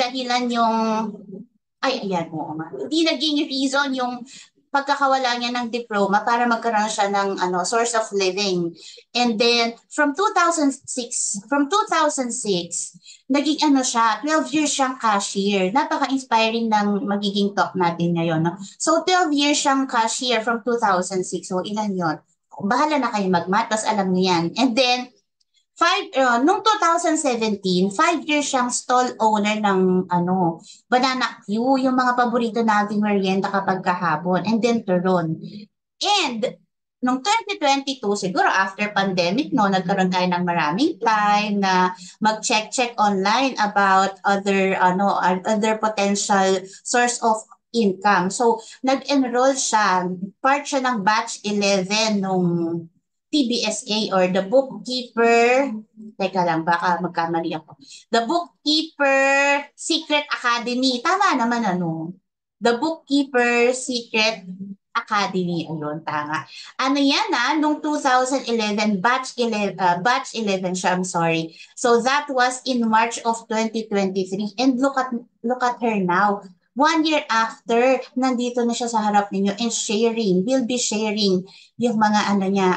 dahilan yung, ay, ayan, oo nga. Hindi naging reason yung pagkakawala niya ng diploma para magkaroon siya ng source of living. And then from 2006, naging siya, 12 years siyang cashier. Napaka-inspiring ng magiging talk natin ngayon, no? So 12 years siyang cashier from 2006. So ilan 'yon? Bahala na kayo mag-math, tas alam niyo yan. And then nung 2017, 5 years siyang stall owner ng Banana Q, yung mga paborito nating merienda kapag kahapon, and then turon. And nung 2022, siguro after pandemic, no, nagkaroon tayo ng maraming time na mag-check online about other potential source of income. So, nag-enroll siya, part siya ng batch 11 nung TBSA or the bookkeeper, teka lang, baka magkamali ako. The Bookkeeper Secret Academy. Tama naman The Bookkeeper Secret Academy. Ayun, tama. Ano yan nung 2011, batch 11 siya, I'm sorry. So that was in March of 2023. And look at her now. 1 year after, nandito na siya sa harap ninyo and will be sharing yung mga niya,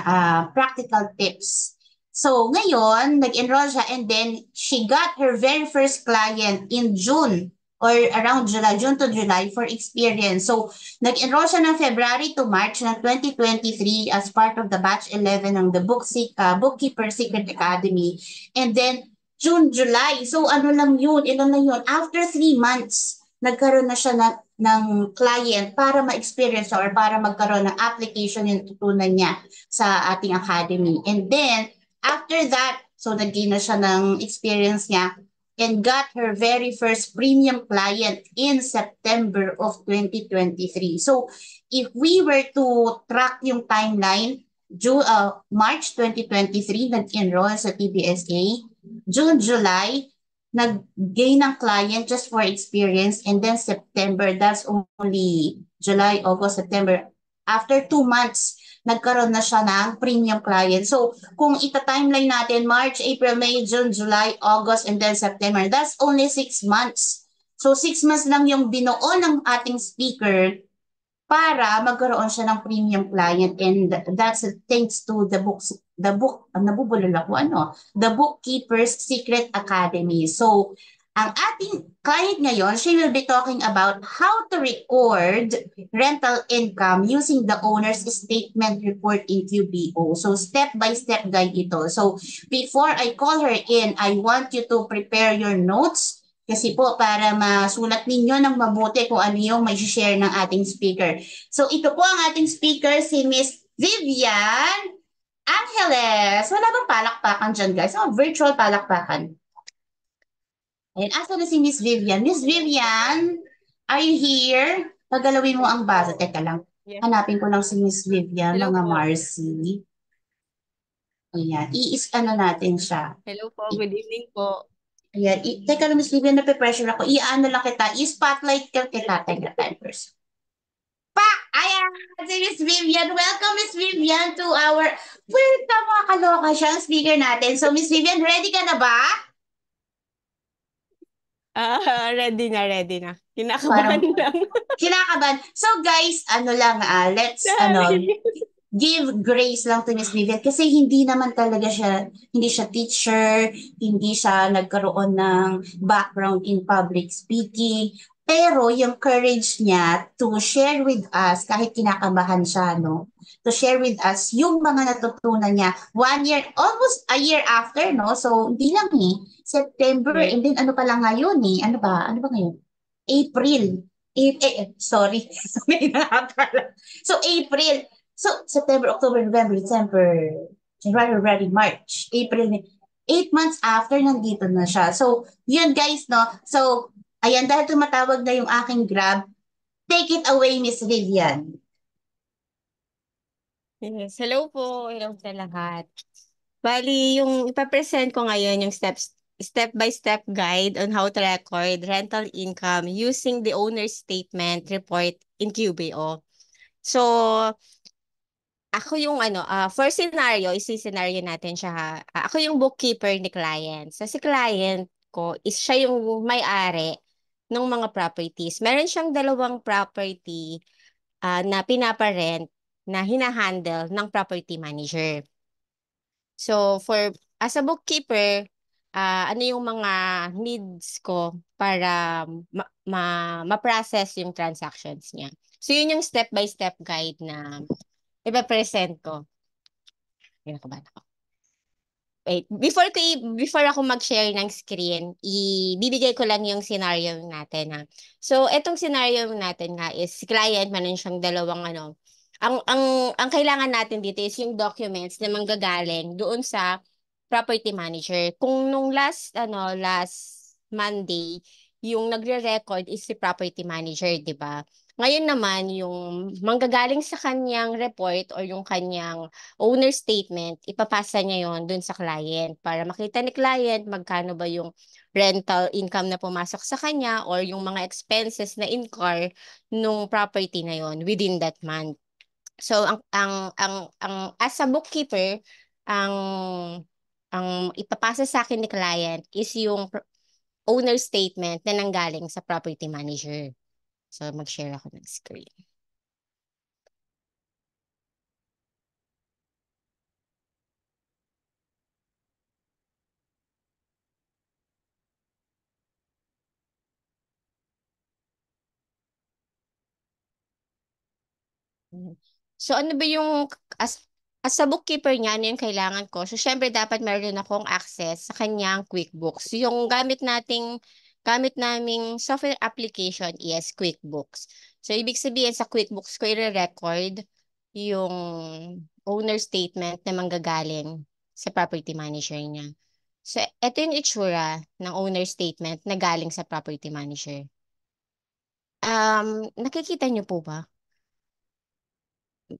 practical tips. So, ngayon, nag-enroll siya and then she got her very first client in June or around July, June to July for experience. So, nag-enroll siya ng February to March ng 2023 as part of the batch 11 ng the Bookkeeper Secret Academy. And then, June, July. So, lang yun? Ilan lang yun? After 3 months, nagkaroon na siya ng client para ma-experience or para magkaroon ng application yung tutunan niya sa ating academy. And then, after that, so nag-gain na siya ng experience niya and got her very first premium client in September of 2023. So, if we were to track yung timeline, March 2023, nag-enroll sa TBSA. June, July, nag-gain ng client just for experience. And then September, that's only July, August, September. After 2 months, nagkaroon na siya ng premium client. So, kung ita-timeline natin, March, April, May, June, July, August, and then September, that's only 6 months. So, 6 months lang yung binuo ng ating speaker para magkaroon siya ng premium client, and that's thanks to the nabubulol ako, the Bookkeeper's Secret Academy. So, ang ating client ngayon, she will be talking about how to record rental income using the owner's statement report in QBO. So, step-by-step guide ito. So, before I call her in, I want you to prepare your notes kasi po para masulat ninyo ng mabuti kung ano yung may share ng ating speaker. So ito po ang ating speaker, si Miss Vivian Angeles. Wala bang palakpakan dyan, guys? Virtual palakpakan. Ayan, asa na si Miss Vivian? Miss Vivian, are you here? Pagalawin mo ang basa. Teka lang. Yes. Hanapin ko lang si Miss Vivian, Hello mga po. Marcy. Ayan, natin siya. Hello po. Good evening po. Ayan, teka lang, Miss Vivian, nape-pressure ako. Lang kita. I-spotlight kita. Teka, time first. Ayan, si Miss Vivian. Welcome, Miss Vivian, to our... Welcome, mga kaloka siya, ang speaker natin. So, Miss Vivian, ready ka na ba? Ready na, ready na. Kinakabahan Parang lang. kinakabahan. So, guys, let's, Sorry. give grace lang to Miss Vivian kasi hindi siya teacher, hindi siya nagkaroon ng background in public speaking. Pero yung courage niya to share with us, kahit kinakabahan siya, no? To share with us yung mga natutunan niya 1 year, almost a year after, no? So, hindi lang September, Yes. and then ano pa lang ngayon Ano ba? Ano ba ngayon? April. Sorry. May nakakala. So, April. So, September, October, November, December, January, February, March, April, May. 8 months after, nandito na siya. So, yun guys, no? So, ayan, dahil tumatawag na yung aking Grab, take it away, Miss Vivian. Yes. Hello po. Hello sa lahat. Bali, yung ipapresent ko ngayon yung step-by-step guide on how to record rental income using the owner's statement report in QBO. So, ako yung first scenario, isi-scenario natin siya ha. Ako yung bookkeeper ni client. So si client ko is siya yung may-ari ng mga properties. Meron siyang dalawang property na pinaparent na hinahandle ng property manager. So, as a bookkeeper, ano yung mga needs ko para ma-process yung transactions niya. So, yun yung step-by-step guide na ipapresent ko. Yun ako ba? Wait, before ako mag-share ng screen, ibibigay ko lang yung scenario natin ha. So, etong scenario natin nga is si client, meron siyang dalawang ano. Ang kailangan natin dito is yung documents na manggagaling doon sa property manager. Kung nung last Monday, yung nagre-record is si property manager, 'di ba? Ngayon naman, yung manggagaling sa kanyang report or yung kanyang owner statement, ipapasa niya yon dun sa client para makita ni client magkano ba yung rental income na pumasok sa kanya or yung mga expenses na incur nung property na yon within that month. So ang as a bookkeeper, ang ang ipapasa sa akin ni client is yung owner statement na nanggaling sa property manager. So mag-share ako ng screen. Mhm. So ano ba yung as a bookkeeper niya, ano yung kailangan ko? So syempre dapat meron akong access sa kanyang QuickBooks. Yung gamit naming software application is QuickBooks. So ibig sabihin sa QuickBooks ko i-record yung owner statement na manggagaling sa property manager niya. So ito yung itsura ng owner statement na galing sa property manager. Nakikita niyo po ba?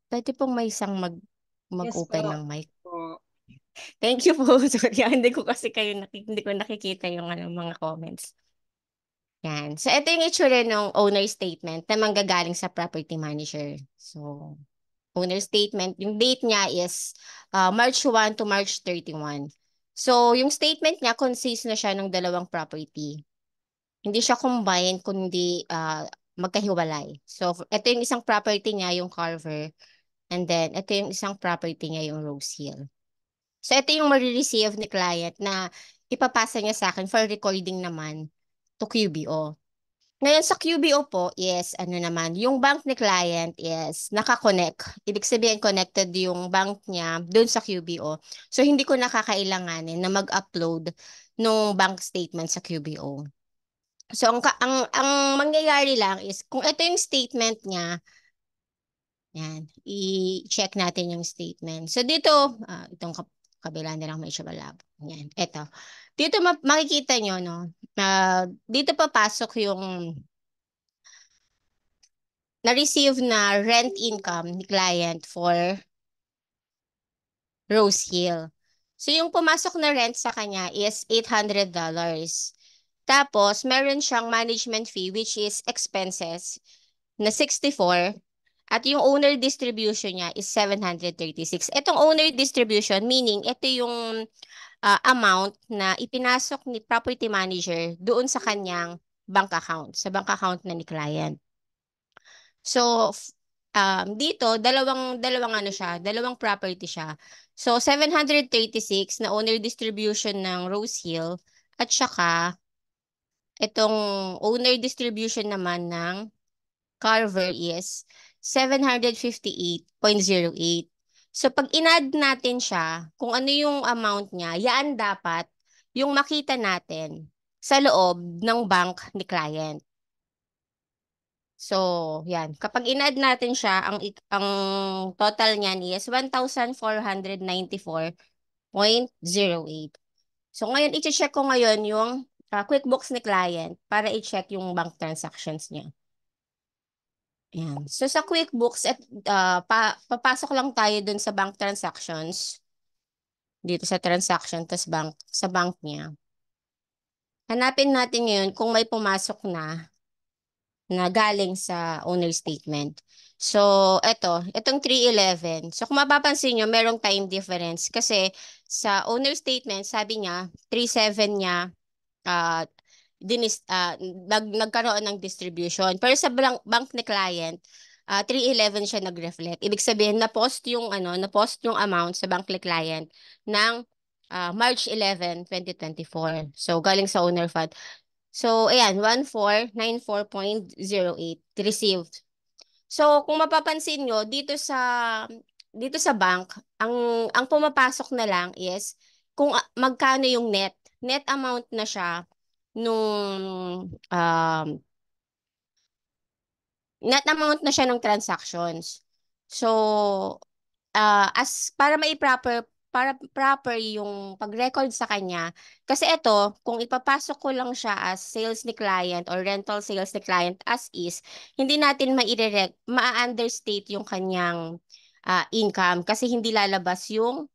Pwede pong may isang Yes po. mag-open ng mic. Po. Thank you po. Sorry, hindi ko kasi hindi ko nakikita yung mga comments. Yan. So, ito yung itsura ng owner statement na manggagaling sa property manager. So, owner statement, yung date niya is March 1 to March 31. So, yung statement niya consists na siya ng dalawang property. Hindi siya combined, kundi magkahiwalay. So, ito yung isang property niya, yung Carver. And then, ito yung isang property niya, yung Rose Hill. So, ito yung marireceive ni client na ipapasa niya sa akin for recording naman to QBO. Ngayon, sa QBO po is, ano naman, yung bank ni client is nakakonect. Ibig sabihin, connected yung bank niya dun sa QBO. So, hindi ko nakakailanganin na mag-upload ng bank statement sa QBO. So, ang mangyayari lang is, kung ito yung statement niya, yan, i-check natin yung statement. So dito, itong kabila na lang may malabo. Yan, ito. Dito makikita nyo, no, dito papasok yung na-receive na rent income ni client for Rose Hill. So yung pumasok na rent sa kanya is $800. Tapos, meron siyang management fee which is expenses na 64. At yung owner distribution niya is 736. Itong owner distribution, meaning ito yung amount na ipinasok ni property manager doon sa kanyang bank account, sa bank account na ni client. So, dito, dalawang ano siya, dalawang property siya. So, 736 na owner distribution ng Rose Hill at saka itong owner distribution naman ng Carver is 758.08. So pag in-add natin siya, kung ano yung amount niya, yan dapat yung makita natin sa loob ng bank ni client. So, yan. Kapag in-add natin siya, ang total niyan is 1,494.08. So ngayon, i-check ko ngayon yung QuickBooks ni client para i-check yung bank transactions niya. Yan. So sa QuickBooks, papasok lang tayo dun sa bank transactions. Dito sa transaction, tas sa bank niya. Hanapin natin ngayon kung may pumasok na galing sa owner statement. So, itong 311. So, kung mapapansin nyo, merong time difference. Kasi sa owner statement, sabi niya, 37 niya, uh, nagkaroon ng distribution. Pero sa bank ni client, 311 siya nag-reflect. Ibig sabihin, na-post yung amount sa bank ni client ng March 11, 2024. So, galing sa owner fund. So, ayan, 1494.08 received. So, kung mapapansin nyo, dito sa bank, ang pumapasok na lang is kung magkano yung net amount na siya nung net amount na siya ng transactions. So, as para proper yung pag-record sa kanya, kasi ito, kung ipapasok ko lang siya as sales ni client or rental sales ni client as is, hindi natin ma-understate yung kanyang income kasi hindi lalabas yung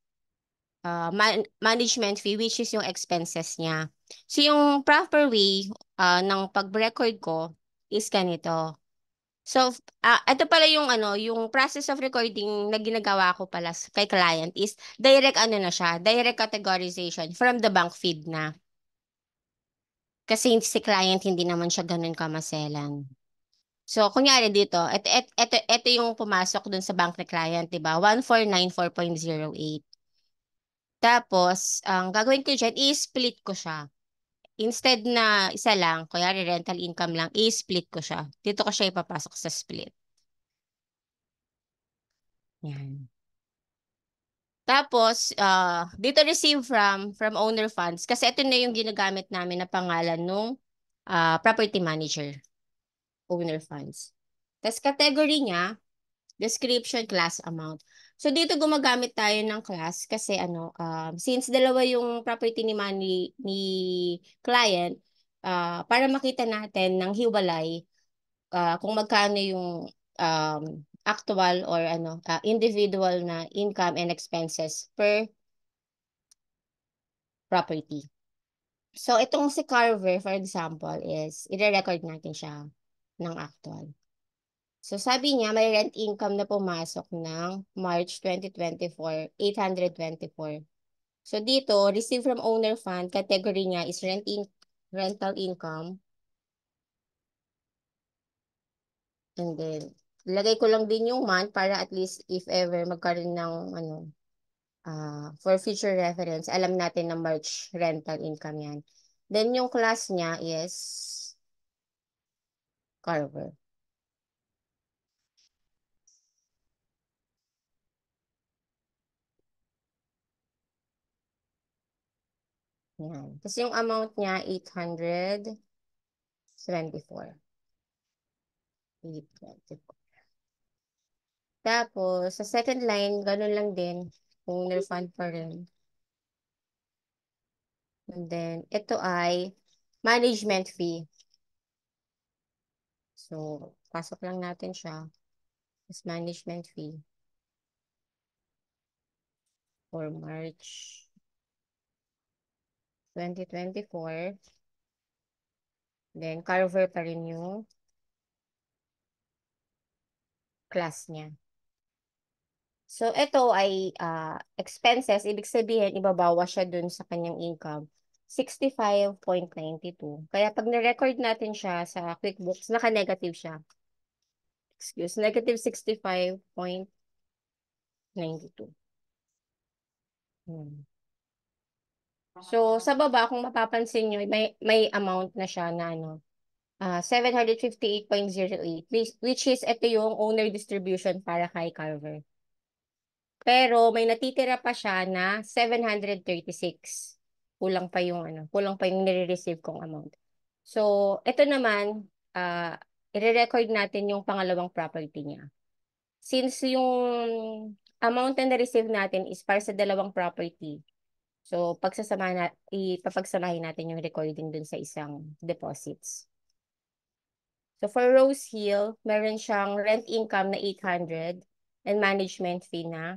management fee, which is yung expenses niya. So, yung proper way ng pag-record ko is ganito. So, ito pala yung process of recording na ginagawa ko pala kay client is direct categorization from the bank feed na. Kasi si client hindi naman siya ganun kamaselan. So, kunyari dito, ito yung pumasok dun sa bank na client, di ba? 1494.08. Tapos, ang gagawin ko dyan, i-split ko siya. Instead na isa lang, kunyari rental income lang, i-split ko siya. Dito ko siya ipapasok sa split. Yan. Tapos, dito receive from owner funds kasi ito na yung ginagamit namin na pangalan nung property manager, owner funds. Tapos category niya, description, class, amount. So dito gumagamit tayo ng class kasi since dalawa yung property ni client, para makita natin ng hiwalay kung magkano yung um, actual or individual na income and expenses per property. So, itong si Carver, for example, is i-record natin siya ng actual. So, sabi niya, may rent income na pumasok ng March 2024, 824. So, dito, receive from owner fund, category niya is rental income. And then, lagay ko lang din yung month para at least if ever magkaroon ng for future reference, alam natin na March rental income yan. Then, yung class niya is Carver. Yan. Tapos yung amount niya, 824. 824. Tapos, sa second line, ganun lang din. Owner fund pa rin. And then, ito ay management fee. So, pasok lang natin siya. As management fee for March 2024. Then, Carver pa rin yung class niya. So, ito ay expenses. Ibig sabihin, ibabawas siya dun sa kanyang income. 65.92. Kaya pag na-record natin siya sa QuickBooks, naka-negative siya. Negative 65.92. Hmm. So, sa baba, kung mapapansin nyo, may amount na siya na 758.08, which is ito yung owner distribution para kay Carver. Pero may natitira pa siya na 736. Kulang pa yung nire-receive kong amount. So, ito naman, i-record natin yung pangalawang property niya. Since yung amount na na-receive natin is para sa dalawang property, so ipapagsamahin natin yung recording dun sa isang deposits. So, for Rose Hill, meron siyang rent income na 800 and management fee na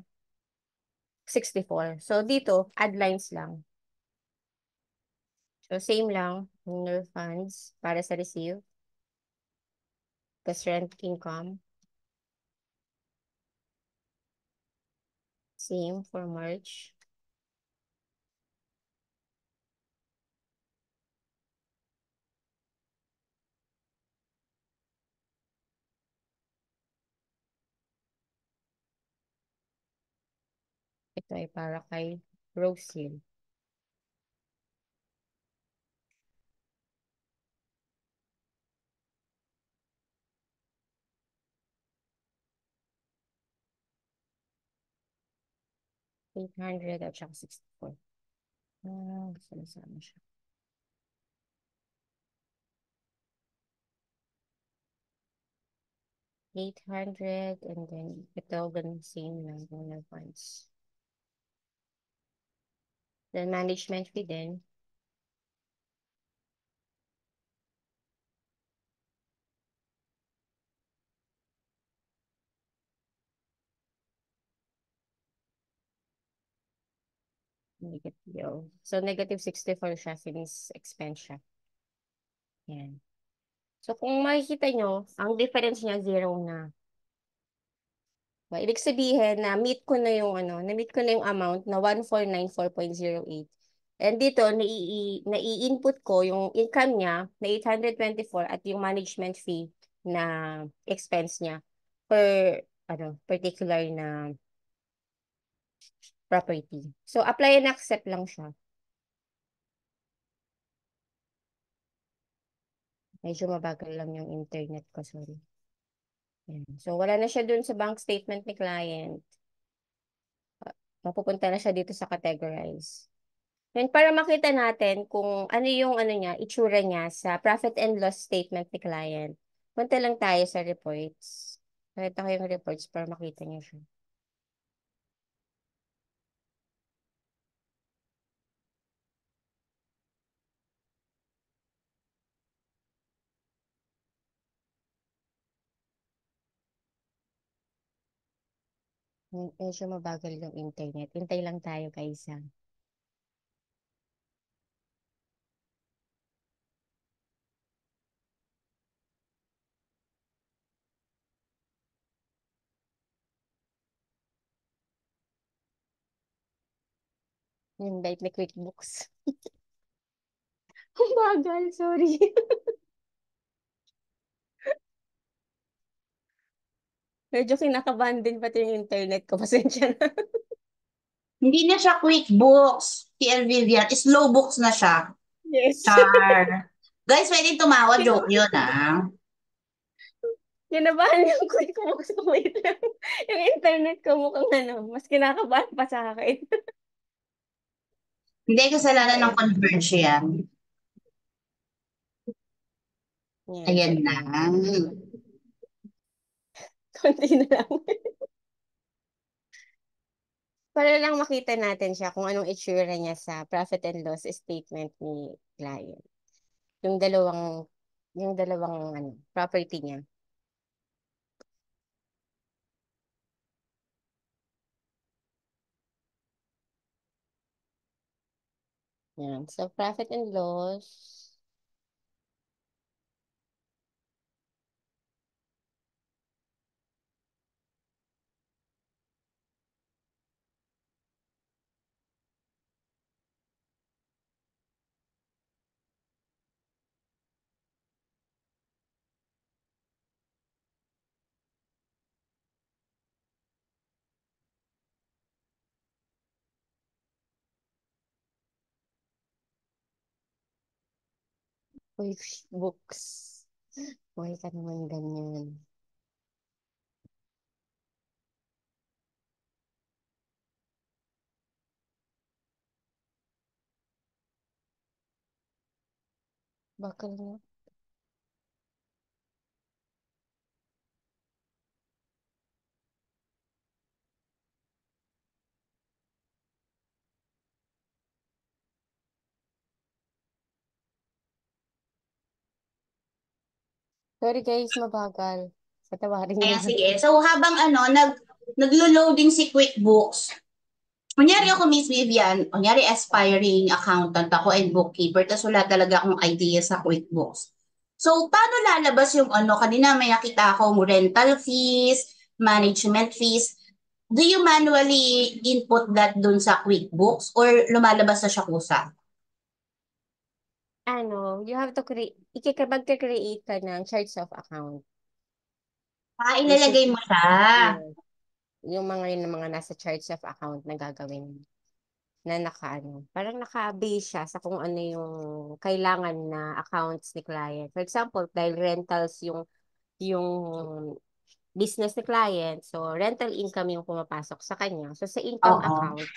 64. So, dito, add lines lang. So, same lang. Owner funds para sa receive. Tapos rent income. Same for March. Ito ay para kay Rosie. $800 at saka 64. Ah, sama siya. 800 and then ito ganun same lang owner funds. Then management fee din. Negative. So negative 64 siya since expense siya. Yan. So kung makikita nyo, ang difference niya zero na. Ibig sabihin na meet ko na yung na-meet ko na yung amount na 1494.08. And dito, nai-input ko yung income niya na 824 at yung management fee na expense niya per particular na property. So apply and accept lang siya. Medyo mabagal lang yung internet ko, sorry. Yan. So wala na siya dun sa bank statement ni client. Mapupunta na siya dito sa categorize. Then, para makita natin kung ano yung niya, itsura niya sa profit and loss statement ni client. Punta lang tayo sa reports. Pakita ko yung reports para makita niyo siya. Medyo mabagal yung internet. Hintay lang tayo, Kaisa. Yung bait ni QuickBooks. Ang bagal, sorry. Medyo kinakabahan din pati yung internet ko. Pasensya na. Hindi na siya QuickBooks, TL Vivian. Slow books na siya. Yes. Char. Guys, pwedeng tumawa. Joke yun, Kinabahan yung QuickBooks ko. Wait lang. Yung internet ko mukhang mas kinakabahan pa sa akin. Hindi kasalanan ng Okay. Converge yan. Yan, so Ayan ito na. na. Konti na lang. Para lang makita natin siya kung anong itsura niya sa profit and loss statement ni client. Yung dalawang, yung dalawang property niya. Yan. So, profit and loss. Uy, books. Uy, ka naman ganyan. Bakal niya. Sorry guys, mabagal. Patawarin niyo Ayan, na. sige. So, habang naglo-loading si QuickBooks, kunyari ako, Miss Vivian, kunyari aspiring accountant ako and bookkeeper, tapos wala talaga akong idea sa QuickBooks. So, paano lalabas yung kanina may nakita akong rental fees, management fees. Do you manually input that dun sa QuickBooks or lumalabas na siya kusa? You have to create, magka-create ka ng charts of account. Ah, Which is, ilalagay mo siya. yes. yung mga yun, mga nasa charts of account na gagawin na nakaano, parang naka-base siya sa kung ano yung kailangan na accounts ni client. For example, dahil rentals yung business ni client, so rental income yung pumapasok sa kanya. So sa income Oo. account,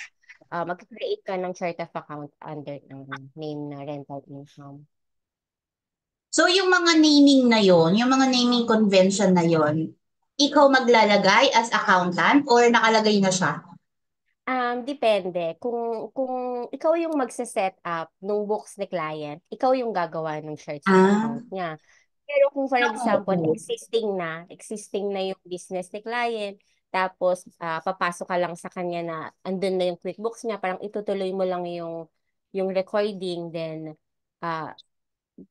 mag-create ka ng chart of account under ng name na rental income. So yung mga naming na yon, yung mga naming convention na yon, ikaw maglalagay as accountant or nakalagay na siya? Depende. Kung ikaw yung magse-set up nung books ni client, ikaw yung gagawa ng charts of Ah, account niya. Pero kung for example, oo. existing na yung business ni client, tapos papasok ka lang sa kanya na andun na yung QuickBooks niya, parang itutuloy mo lang yung recording, then ah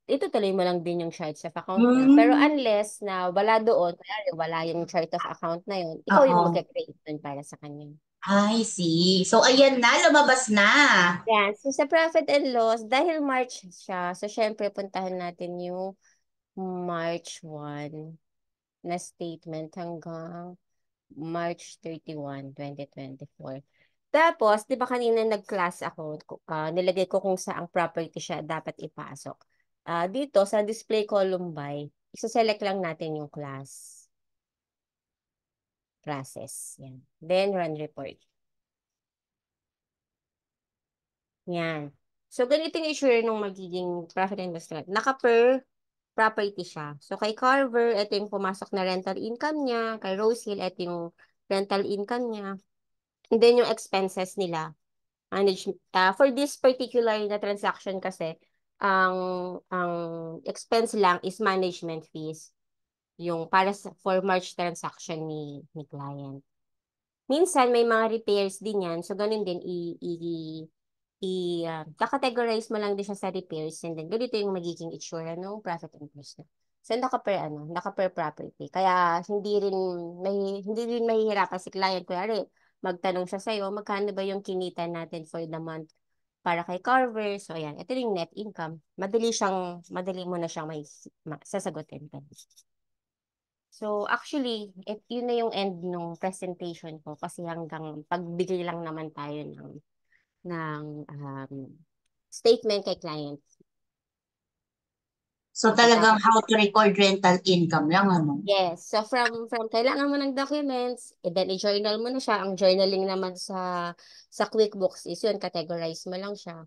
itutuloy mo lang din yung charts of account niya. Pero Hmm, unless na wala doon, kaya wala yung chart of account na yun, ikaw yung oo. mag-create dun para sa kanya. I see. So ayan na, lumabas na. Yan. So, sa profit and loss, dahil March siya, so syempre puntahan natin yung March 1 na statement hanggang March 31, 2024. Tapos, di ba kanina nag-class ako, nilagay ko kung saang property siya dapat ipasok. Dito, sa display column by, isa-select lang natin yung class process. Yan. Then, run report. Yan. So, ganito yung issue nung magiging profit and loss natin. Naka-per property siya. So, kay Carver, ito yung pumasok na rental income niya. Kay Rose Hill, ito yung rental income niya. And then, yung expenses nila. For this particular na transaction kasi, ang expense lang is management fees. Yung for March transaction ni client. Minsan, may mga repairs din yan. So, ganun din, kakategorize mo lang din siya sa repairs, and then ganito yung magiging itsura ng profit and loss na. So naka per property. Kaya hindi rin mahihirapan si client, kunyari magtanong siya sa'yo, magkano ba yung kinita natin for the month para kay Carver. So ayan, ito yung net income. Madali mo na siyang sasagutin ka. So actually, yun na yung end nung presentation ko kasi hanggang pagbigay lang naman tayo ng statement kay client. So talagang Pagkatapos, how to record rental income lang, ano? yes. So from kailangan mo ng documents, and then i-journal mo na siya. Ang journaling naman sa QuickBooks is yun, categorize mo lang siya.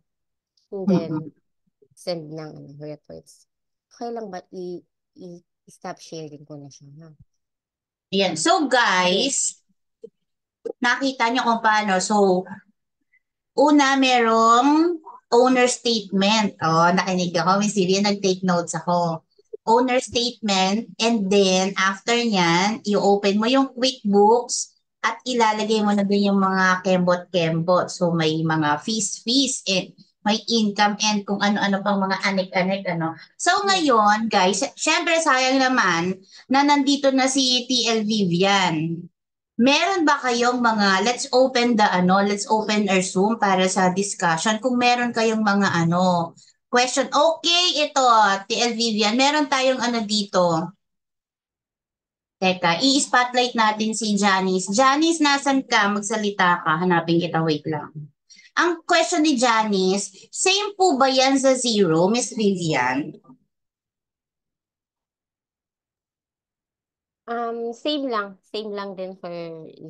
And then Mm-mm. send ng reports. Okay lang ba i-stop sharing ko na siya, ha? Ayan. So Yes. guys, nakita niyo kung paano. So una, merong owner statement. Oh, nakinig ako. Miss Sylvia, nag-take notes ako. Owner statement, and then after nyan, i-open mo yung QuickBooks at ilalagay mo na din yung mga kembot-kembot. So may mga fees, and may income and kung ano-ano pang mga anik-anik, ano. So Yeah. ngayon, guys, syempre sayang naman na nandito na si TL Vivian. Meron ba kayong mga, let's open our Zoom para sa discussion. Kung meron kayong mga question. Okay, ito, TL Vivian, meron tayong dito. Teka, i-spotlight natin si Janice. Janice, nasan ka? Magsalita ka. Hanapin kita, wait lang. Ang question ni Janice, same po ba yan sa zero, Miss Vivian? Same lang din for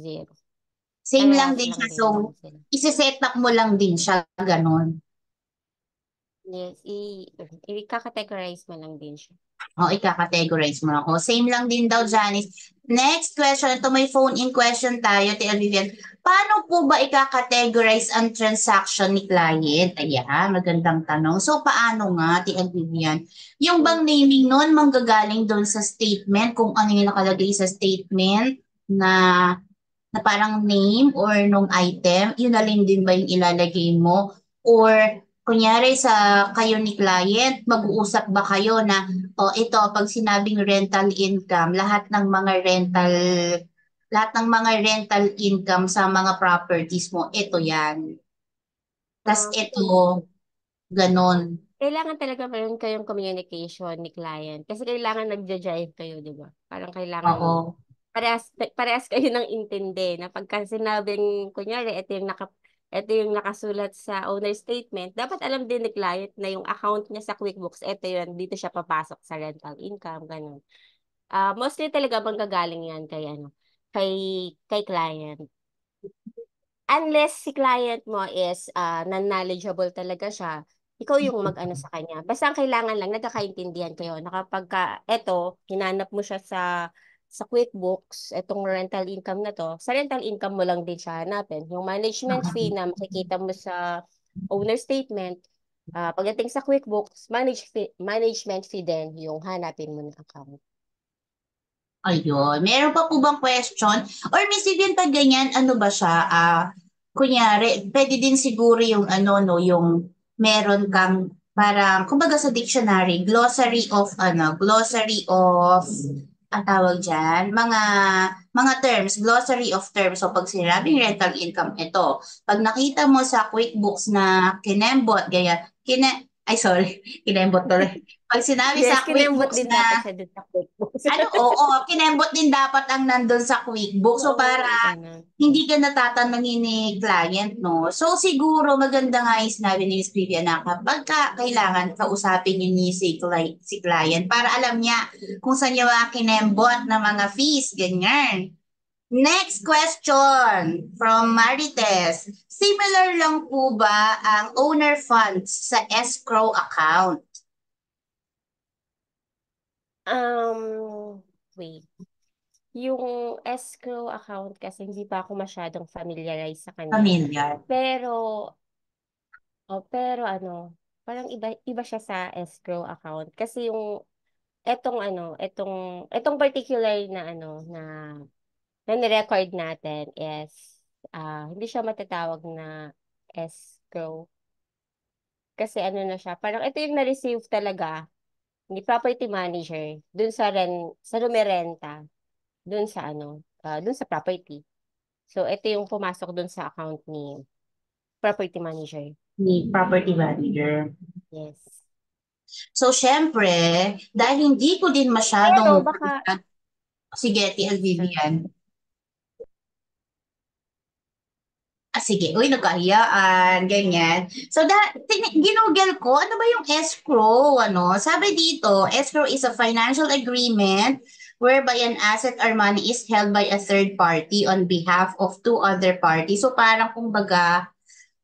zero. Same lang Parehas din lang siya. din So, naman sila. isi-set up mo lang din siya, ganon. Yes, i-categorize mo lang din siya. O, ika-categorize mo ako. Same lang din daw, Janice. Next question. Ito may phone-in question tayo, Tia Vivian. Paano po ba ika-categorize ang transaction ni client? Ayan, magandang tanong. So, paano nga, Tia Vivian? Yung bang naming nun, manggagaling doon sa statement, kung ano yung nakalagay sa statement na parang name or nung item, yun na rin din ba yung ilalagay mo? Or kunyari sa kayo ni client, mag-uusap ba kayo na, o ito, pag sinabing rental income, lahat ng mga rental income sa mga properties mo, ito yan. Tas ito, Kasi ganon. kailangan talaga meron kayong communication ni client. Kasi kailangan nagja-jive kayo, di ba? Parang kailangan Oo. parehas kayo ng intindi na pagka sinabing, kunyari, ito yung nakasulat sa owner statement, dapat alam din ni client na yung account niya sa QuickBooks, ito yun, dito siya papasok sa rental income, ganun. Mostly talaga manggagaling yan kay, kay, kay client. Unless si client mo is non-knowledgeable talaga siya, ikaw yung mag-ano sa kanya. Basta ang kailangan lang, nagkakaintindihan kayo. Na kapag eto, hinanap mo siya sa QuickBooks, etong rental income na to, sa rental income mo lang din siya hanapin. Yung management fee na makikita mo sa owner statement, pagdating sa QuickBooks, management fee din yung hanapin mo na account. Ayun. Meron pa po bang question? Or Miss Vivian, pag ganyan, ano ba siya? Kunyari, pwede din siguro yung ano, no, yung meron kang parang, kumbaga sa dictionary, glossary of, ang tawag dyan, mga terms, glossary of terms. So, pag sinabing rental income, ito. Pag nakita mo sa QuickBooks na kinembot, ganyan, ay sorry, kinembot tuloy. Pag sinabi Yes, sa kinembot QuickBooks din dapat na siya dun sa QuickBooks. oo, kinembot din dapat ang nandun sa QuickBooks. So, para Oo, ganun. hindi ka natatanungin ni client, no? So, siguro maganda nga yung sinabi ni Miss Vivian na kapag kailangan kausapin niyo ni si client para alam niya kung saan niya mga kinembot na mga fees, ganyan. Next question from Marites. Similar lang po ba ang owner funds sa escrow account? Wait. Yung escrow account kasi hindi pa ako masyadong familiarize sa kanya. Familiar. Pero, pero parang iba, iba siya sa escrow account. Kasi yung, etong particular na na nirecord natin is, hindi siya matatawag na escrow. Kasi na siya, parang ito yung na-receive talaga ni property manager dun sa rumerenta dun sa dun sa property. So, ito yung pumasok dun sa account ni property manager. Ni property manager. Yes. So, syempre, dahil hindi ko din Pero masyadong, baka, sige, TL yes, sir. Vivian. Sige, uy, nagkahiyaan, ganyan. So, ginugel ko, ano ba yung escrow? Ano? Sabi dito, escrow is a financial agreement whereby an asset or money is held by a third party on behalf of two other parties. So, parang kumbaga,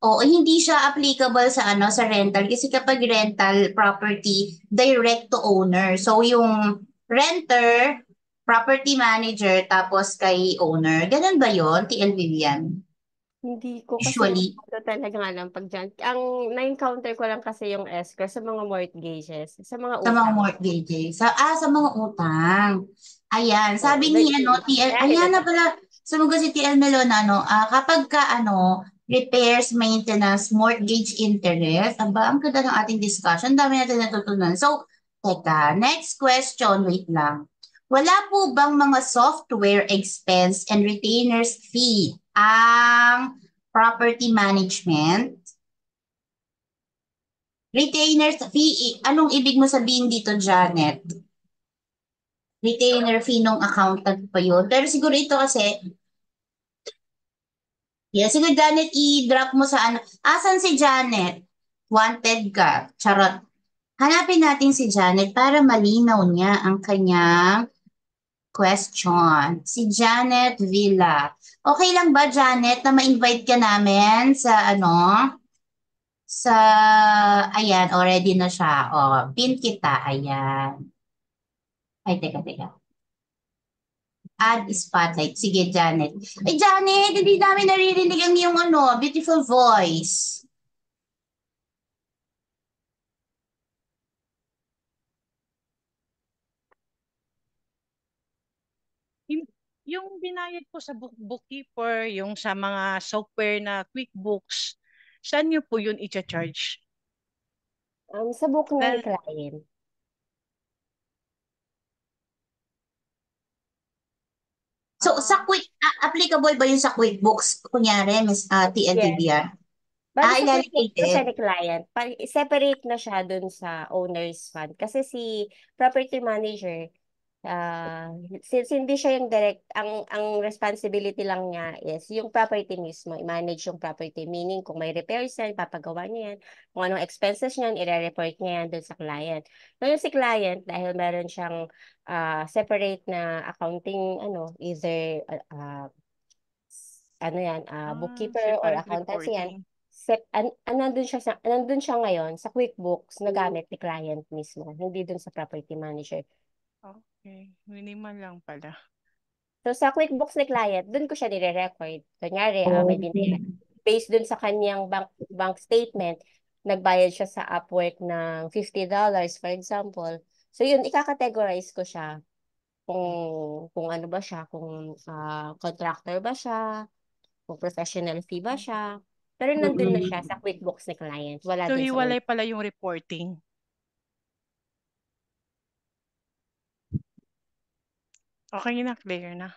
oo, hindi siya applicable sa sa rental kasi kapag rental property direct to owner. So yung renter, property manager tapos kay owner. Ganun ba 'yon, TL Vivian? Hindi ko kasi Usually masyado talagang alam pag dyan. Ang na-encounter ko lang kasi yung escrow sa mga mortgages, sa mga sa mga utang. mortgages, sa mga utang. Ayan, Oo, sabi ni TL, kaya ayan rin na pala, sumagot si TL Melona, kapag ka, repairs, maintenance, mortgage interest, aba, ang ganda ng ating discussion, dami natin natutunan. So, teka, next question, wait lang. Wala po bang mga software expense and retainers fee ang property management? Retainers fee, anong ibig mo sabihin dito, Janet? Retainer fee nung accountant pa yun. Pero siguro ito kasi, yeah, siguro Janet, i-drop mo sa Asan si Janet? Wanted ka. Charot. Hanapin natin si Janet para malinaw niya ang kanyang question. Si Janet Villa. Okay lang ba, Janet, na ma-invite ka namin sa, ayan, already na siya. Pin kita, ayan. Ay, teka. Add spotlight. Sige, Janet. Ay, Janet, hindi namin naririnig ang iyong beautiful voice. Hin- Yung binayad ko sa bookkeeper, yung sa mga software na QuickBooks, saan niyo po yun i-charge? Sa book na ni Na, client. So, ah, applicable ba yun sa QuickBooks? Kunyari, Miss TL Yes. Vivian. Bali sa QuickBooks kasi Ilalagay ni client, separate na siya dun sa owner's fund. Kasi si property manager, Since hindi siya yung direct, ang responsibility lang niya is yung property mismo, i-manage yung property. Meaning, kung may repairs yan, papagawa niya yan. Kung anong expenses niyan, i-report niya yan dun sa client. Ngayon si client, dahil meron siyang separate na accounting, either bookkeeper or Separate accountancy yan, reporting. nandun siya ngayon sa QuickBooks na gamit ni client mismo, hindi dun sa property manager. Okay. Minimal lang pala. So, sa QuickBooks ni client, dun ko siya nire-record. Kunyari, may Okay. binayaran. Based dun sa kanyang bank statement, nagbayad siya sa Upwork ng $50, for example. So, yun, ika-categorize ko siya kung ano ba siya, kung contractor ba siya, kung professional fee ba siya. Pero nandun na siya Mm-mm. sa QuickBooks ni client. Wala So, dun sa hiwalay pala yung reporting. Okay na, clear na.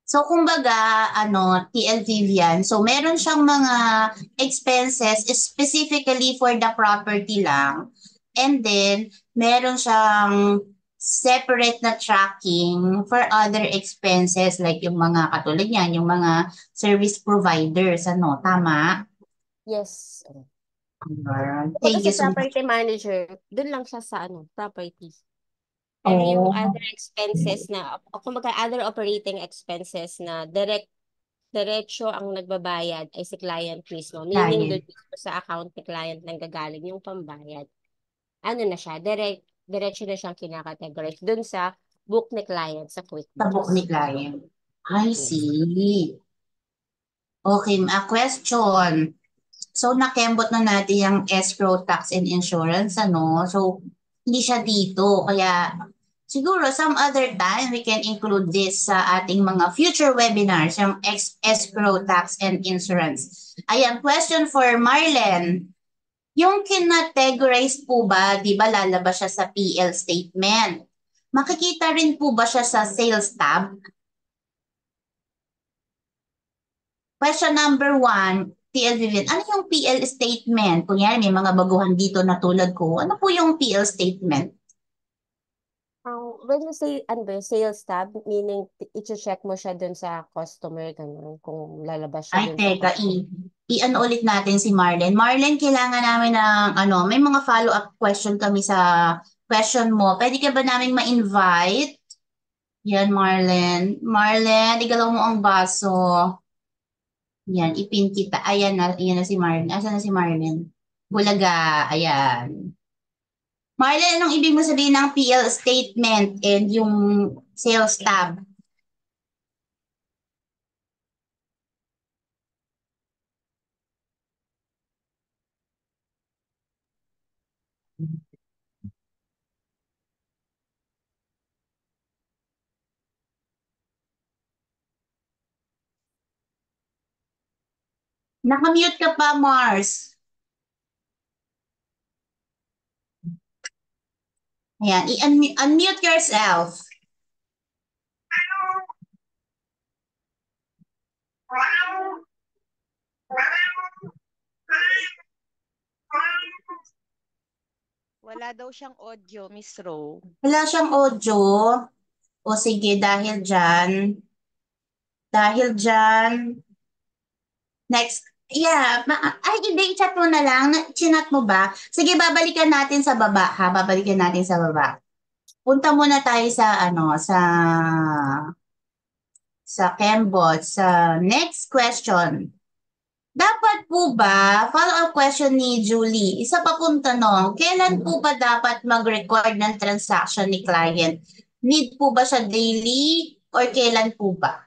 So, kumbaga, TL Vivian, so meron siyang mga expenses specifically for the property lang. And then, meron siyang separate na tracking for other expenses like yung mga katulad niyan, yung mga service providers, tama? Yes. Thank Kumbaga you si so much. property manager, dun lang siya sa properties. Pero yung Oh, other expenses kumbaga other operating expenses na diretso ang nagbabayad ay si client mismo. Meaning client. doon mismo sa account ni client nang gagaling yung pambayad. Ano na siya, diretso na siyang kinakategorize doon sa book ni client sa Tabok ni QuickBooks. client. I Yes. see. Okay, a question. So, nakembot na natin yung escrow tax and insurance, So, hindi siya dito. Kaya, siguro some other time we can include this sa ating mga future webinars, yung escrow tax and insurance. Ayan, question for Marlen. Yung kinategorize po ba, di ba lalabas siya sa PL statement? Makikita rin po ba siya sa sales tab? Question number one, PL Vivian, ano yung PL statement? Kunyari, may mga baguhan dito na tulad ko. Ano po yung PL statement? When you say sales tab, meaning i-check mo siya dun sa customer, ganun, kung lalabas siya Ay, dun sa teka, customer. i-ano ulit natin si Marlen. Marlen, kailangan namin ng, may mga follow-up question kami sa question mo. Pwede ka ba namin ma-invite? Yan, Marlen. Marlen, igalaw mo ang baso. Yan, ipin kita. Ayan na si Marlen. Asan na si Marlen? Bulaga, ayan. Marlen, anong ibig mo sabihin ng PL statement and yung sales tab? Nakamute ka pa, Mars. Ayan, unmute yourself. Wala daw siyang audio, Miss Ro. Wala siyang audio. O sige, dahil dyan, next, yeah, ay hindi, chat mo na lang, chinat mo ba? Sige, babalikan natin sa baba, ha? Babalikan natin sa baba. Punta muna tayo sa Kembot, sa next question. Dapat po ba, follow-up question ni Julie, isa pa pong tanong, kailan po ba dapat mag-record ng transaction ni client? Need po ba siya daily or kailan po ba?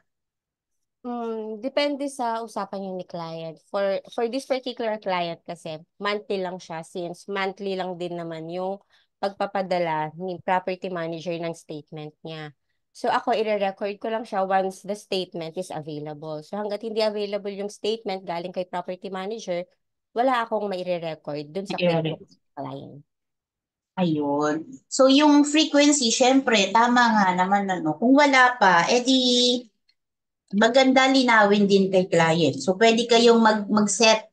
Depende sa usapan niyo ni client. For this particular client kasi, monthly lang siya since monthly lang din naman yung pagpapadala ni property manager ng statement niya. So ako, i-record ko lang siya once the statement is available. So hanggat hindi available yung statement galing kay property manager, wala akong maire-record dun sa QuickBooks client. Ayun. So yung frequency, syempre, tama nga naman kung wala pa, edi maganda linawin din kay client. So pwede kayong mag-set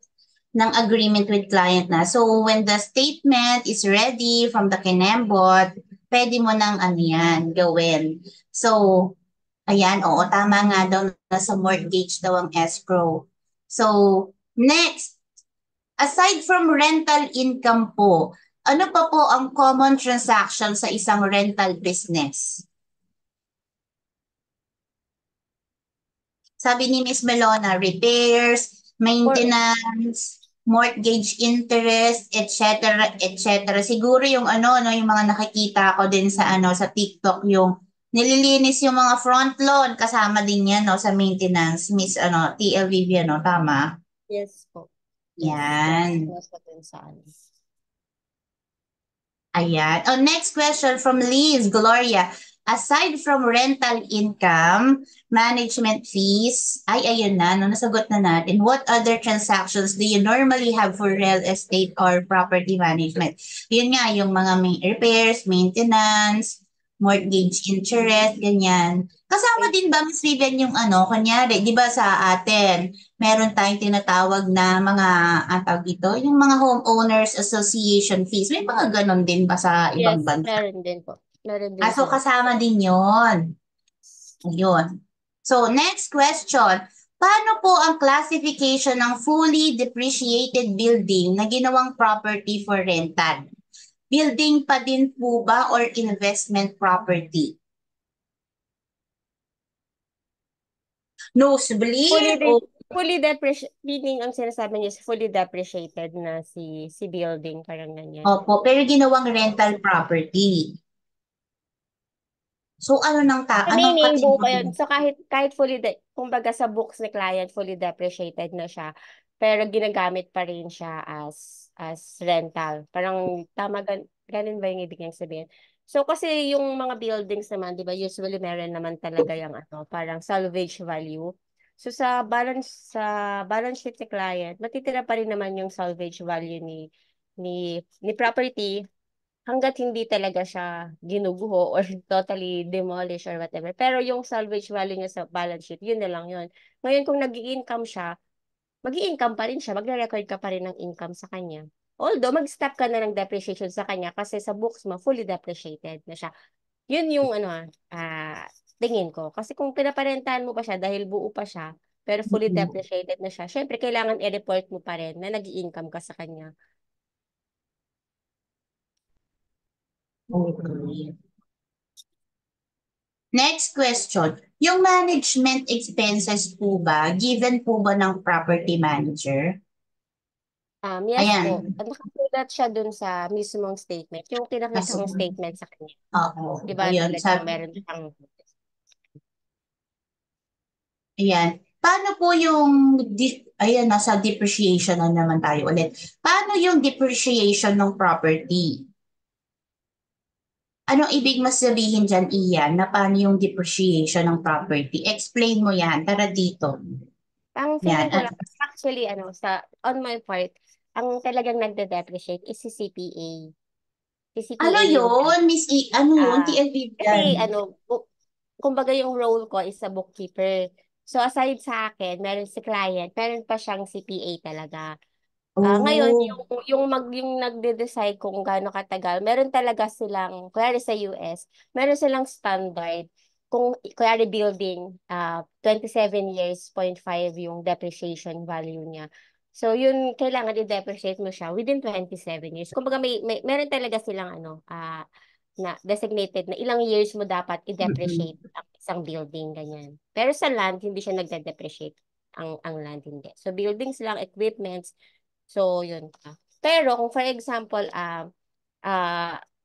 ng agreement with client na. So when the statement is ready from the Kinembot, pwede mo nang ano yan, gawin. So, ayan, oo, tama nga daw na sa mortgage daw ang escrow. So, next, aside from rental income po, ano pa po ang common transaction sa isang rental business? Sabi ni Miss Melona, repairs, maintenance, mortgage interest, etc., etc. Siguro yung ano, no, yung mga nakikita ko din sa ano sa TikTok, yung nililinis yung mga front lawn, kasama din yan, no, sa maintenance. Miss ano, TLVB, ano, tama? Yes po. Yes. Yan. Yes, dun sa ano. Ayan. Oh, next question from Liz Gloria. Aside from rental income, management fees, ay ayun na, no, nasagot na natin. What other transactions do you normally have for real estate or property management? Yun nga, yung mga repairs, maintenance, mortgage interest, ganyan. Kasama din ba, Ms. Vivian, yung ano, kunyari, di ba sa atin, meron tayong tinatawag na mga, ang tawag dito, yung mga homeowners association fees. May mga ganon din ba sa ibang Yes, bansa? meron din po. Meron din So sila. kasama din yon. Ayun. So next question. Paano po ang classification ng fully depreciated building na ginawang property for rental? Building pa din po ba or investment property? Nosebleed o Fully depreciated, meaning ang sinasabi niya is fully depreciated na si building, parang ganyan. opo, pero ginawang rental property. So ano nang anong Meaning, buo pa category? yun. So, kahit kumbaga sa books ni client, fully depreciated na siya, pero ginagamit pa rin siya as rental. Parang tama, ganun ba yung ibig niyang sabihin? So, kasi yung mga buildings naman, di ba, usually meron naman talaga yung ano, parang salvage value. So, sa balance sheet ni client, matitira pa rin naman yung salvage value ni property hangga't hindi talaga siya ginuguho or totally demolish or whatever. Pero yung salvage value niya sa balance sheet, yun na lang yun. Ngayon, kung nag-i-income siya, mag-i-income pa rin siya, magre-record ka pa rin ng income sa kanya. Although, mag-stop ka na ng depreciation sa kanya kasi sa books mo, fully depreciated na siya. Yun yung tingin ko. Kasi kung pinaparentahan mo pa siya dahil buo pa siya, pero fully depreciated na siya, syempre kailangan i-report mo pa rin na nag-i-income ka sa kanya. Okay. Next question. Yung management expenses po ba, given po ba ng property manager? Yes Ayan. po. At nakasulat siya dun sa mismong statement. Yung pinakita kong statement sa kanya. Oo. Di ba Ayun. talagang meron siyang... Ayan. Paano po yung, ayan, nasa depreciation na naman tayo ulit. Paano yung depreciation ng property? Anong ibig mas sabihin dyan, Ian, na paano yung depreciation ng property? Explain mo yan. Tara dito. Ang Yan. feeling ko lang, actually, on my part, ang talagang nagde-depreciate is si CPA. Si Ano CPA yung... yun, Miss ano yun, TLV Kasi, yan? kumbaga yung role ko is a bookkeeper. So, aside sa akin, meron si client, meron pa siyang CPA talaga. Ngayon, Oh. yung nagde-decide kung gaano katagal, meron talaga silang, kunyari sa US, meron silang standard. Kung, kunyari building, 27 years, 0.5 yung depreciation value niya. So, yun, kailangan i-depreciate mo siya within 27 years. Kumbaga, meron talaga silang, na designated na ilang years mo dapat Mm-mm. i-depreciate ang isang building, ganyan. Pero sa land, hindi siya nagde-depreciate ang land hindi. So, buildings lang, equipments, so, yun. Pero kung for example,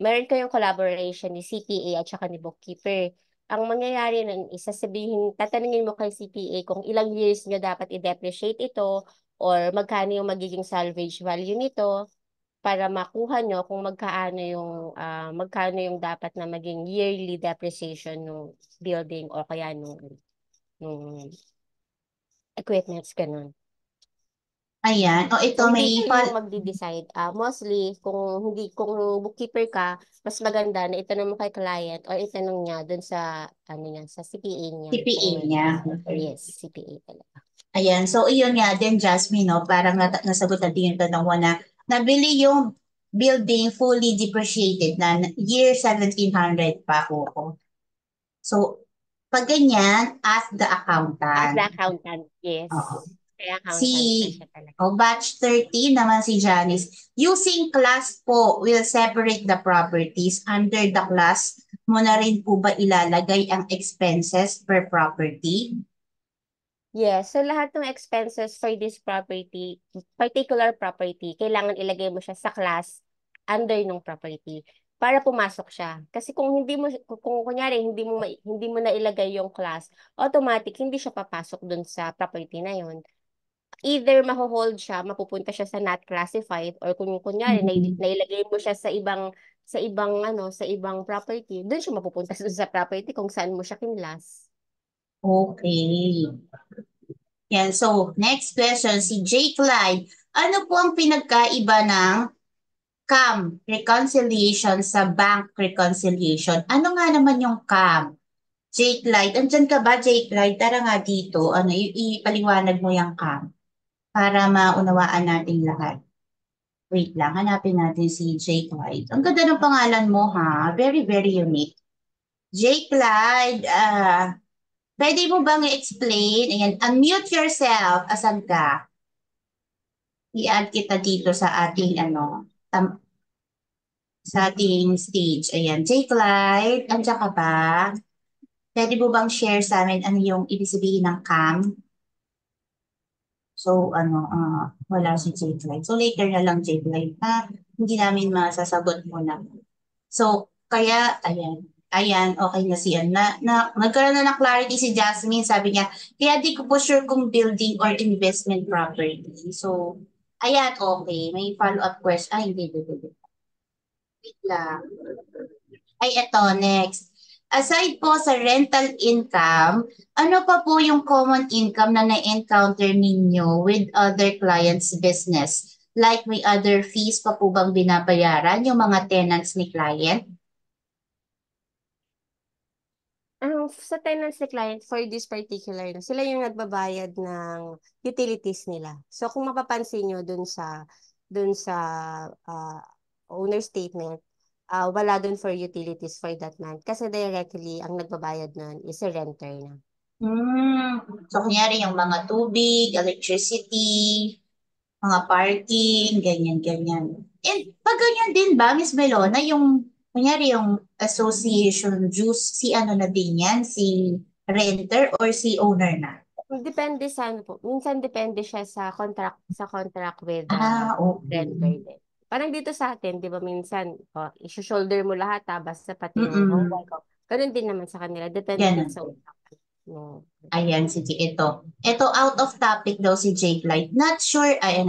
meron kayong collaboration ni CPA at saka ni bookkeeper. Ang mangyayari nun is sasabihin, tatanungin mo kay CPA kung ilang years nyo dapat i-depreciate ito or magkano yung magiging salvage value nito para makuha nyo kung magkano yung dapat na maging yearly depreciation ng building o kaya nung equipments, ganun. Ayan. O ito So, hindi may kayo yung magdi-decide. Mostly, kung bookkeeper ka, mas maganda na itanong mo kay client or itanong niya dun sa, niya, sa CPA niya. CPA niya. Yes, CPA talaga. Ayan. So, iyon nga din, Jasmine, no? Parang nasagot natin yung tanong mo na nabili yung building fully depreciated na year 1700 pa po. So, pag ganyan, ask the As accountant. the accountant, yes. Oo. Kaya Si accountant na siya talaga. batch 13 naman si Janice. Using class po will separate the properties. Under the class mo na rin po ba ilalagay ang expenses per property? Yes, so lahat ng expenses for this property, particular property, kailangan ilagay mo siya sa class under ng property para pumasok siya. Kasi kung hindi mo kung kunyari hindi mo na ilagay yung class, automatic hindi siya papasok dun sa property na yon. Either maho-hold siya, mapupunta siya sa not classified, or kung kunyari nailagay mo siya sa ibang property, dun siya mapupunta sa property kung saan mo siya kinlas. Okay. Yan. So, next question, si Jake Clyde. Ano po ang pinagkaiba ng CAM, reconciliation sa bank reconciliation? Ano nga naman yung CAM? Jake Clyde, andyan ka ba, Jake Clyde? Tara nga dito. Ano, ipaliwanag mo yung CAM para maunawaan natin lahat. Wait lang, hanapin natin si Jake Clyde. Ang ganda ng pangalan mo, ha? Very, very unique. Jake Clyde, pwede mo bang i-explain? Ayan, unmute yourself. Asan ka? I-add kita dito sa ating sa ating stage. Ayan, Jake Clyde, andiyan ka ba? Pwede mo bang share sa amin ano yung ibig sabihin ng CAM? So, wala si Jake Clyde. So, later na lang, Jake Clyde. Hindi namin masasagot muna. So, kaya, ayan, okay na siya. Nagkaroon na ng clarity si Jasmine, sabi niya, kaya di ko po sure kung building or investment property. So, ayan, okay. May follow-up question. Ay, hindi. Wait lang. Ay, eto, next. Aside po sa rental income, ano pa po yung common income na na-encounter ninyo with other clients' business? Like may other fees pa po bang binabayaran yung mga tenants ni client? Sa tenants ni client, for this particular, sila yung nagbabayad ng utilities nila. So, kung mapapansin nyo dun sa owner statement, wala dun for utilities for that month. Kasi directly, ang nagbabayad nun is a renter na. So, kunyari yung mga tubig, electricity, mga parking, ganyan. And pag ganyan din ba, Miss Melona, yung, kunyari yung association dues, si ano na din yan, si renter or si owner na? Depende sa ano po. Minsan depende siya sa contract with the Okay. renter din. Parang dito sa atin, 'di ba minsan, i-shoulder mo lahat basta pati yung Mm-mm. hawak ko. Ganun din naman sa kanila. Depende din Ganun. sa utak. No. Ayan, sige, ito. Ito, out of topic daw si Jake Light. Not sure, ay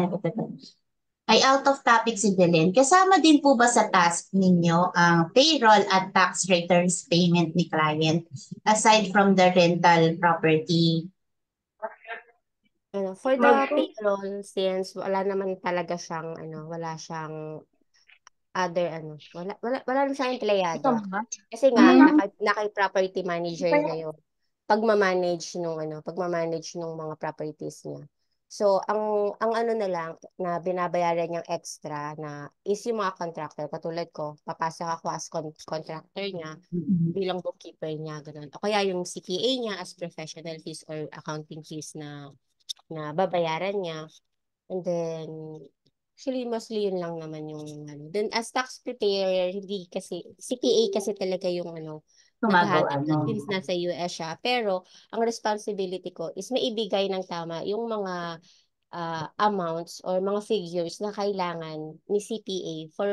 out of topic si Belen. Kasama din po ba sa task ninyo ang payroll at tax returns payment ni client aside from the rental property? For the payroll, since wala naman talaga siyang wala siyang other wala naman siyang empleyado. Kasi nga naka-property manager na yung pagma-manage nung mga properties niya. So ang ano na lang na binabayaran niyang extra na is yung mga contractor, katulad ko, papasok ako as contractor niya bilang bookkeeper niya, ganun. O kaya yung CPA niya as professional fees or accounting fees na babayaran niya. And then, actually, mostly yun lang naman yung Then, as tax preparer, hindi kasi, CPA kasi talaga yung Gumagawa, naghahanap no? since nasa US siya. Pero, ang responsibility ko is maibigay ng tama yung mga amounts or mga figures na kailangan ni CPA for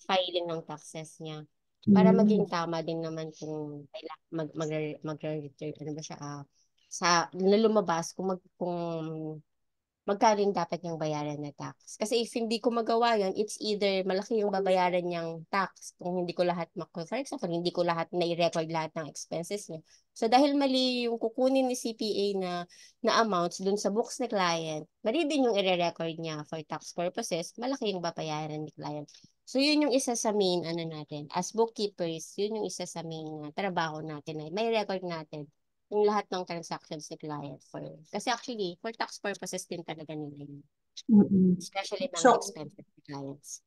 filing ng taxes niya. Para maging tama din naman kung mag-return, ano ba siya, na lumabas kung magkano yung dapat niyang bayaran na tax. Kasi if hindi ko magawa yun, it's either malaki yung babayaran niyang tax kung hindi ko lahat, for example, hindi ko lahat na-record lahat ng expenses niya. So dahil mali yung kukunin ni CPA na amounts dun sa books ni client, mali din yung i-record niya for tax purposes, malaki yung babayaran ni client. So yun yung isa sa main natin. As bookkeepers, yun yung isa sa main trabaho natin. May record natin yung lahat ng transactions ni client kasi actually for tax purposes din talaga nila yun. Mm-mm. Especially mga So, expensive clients.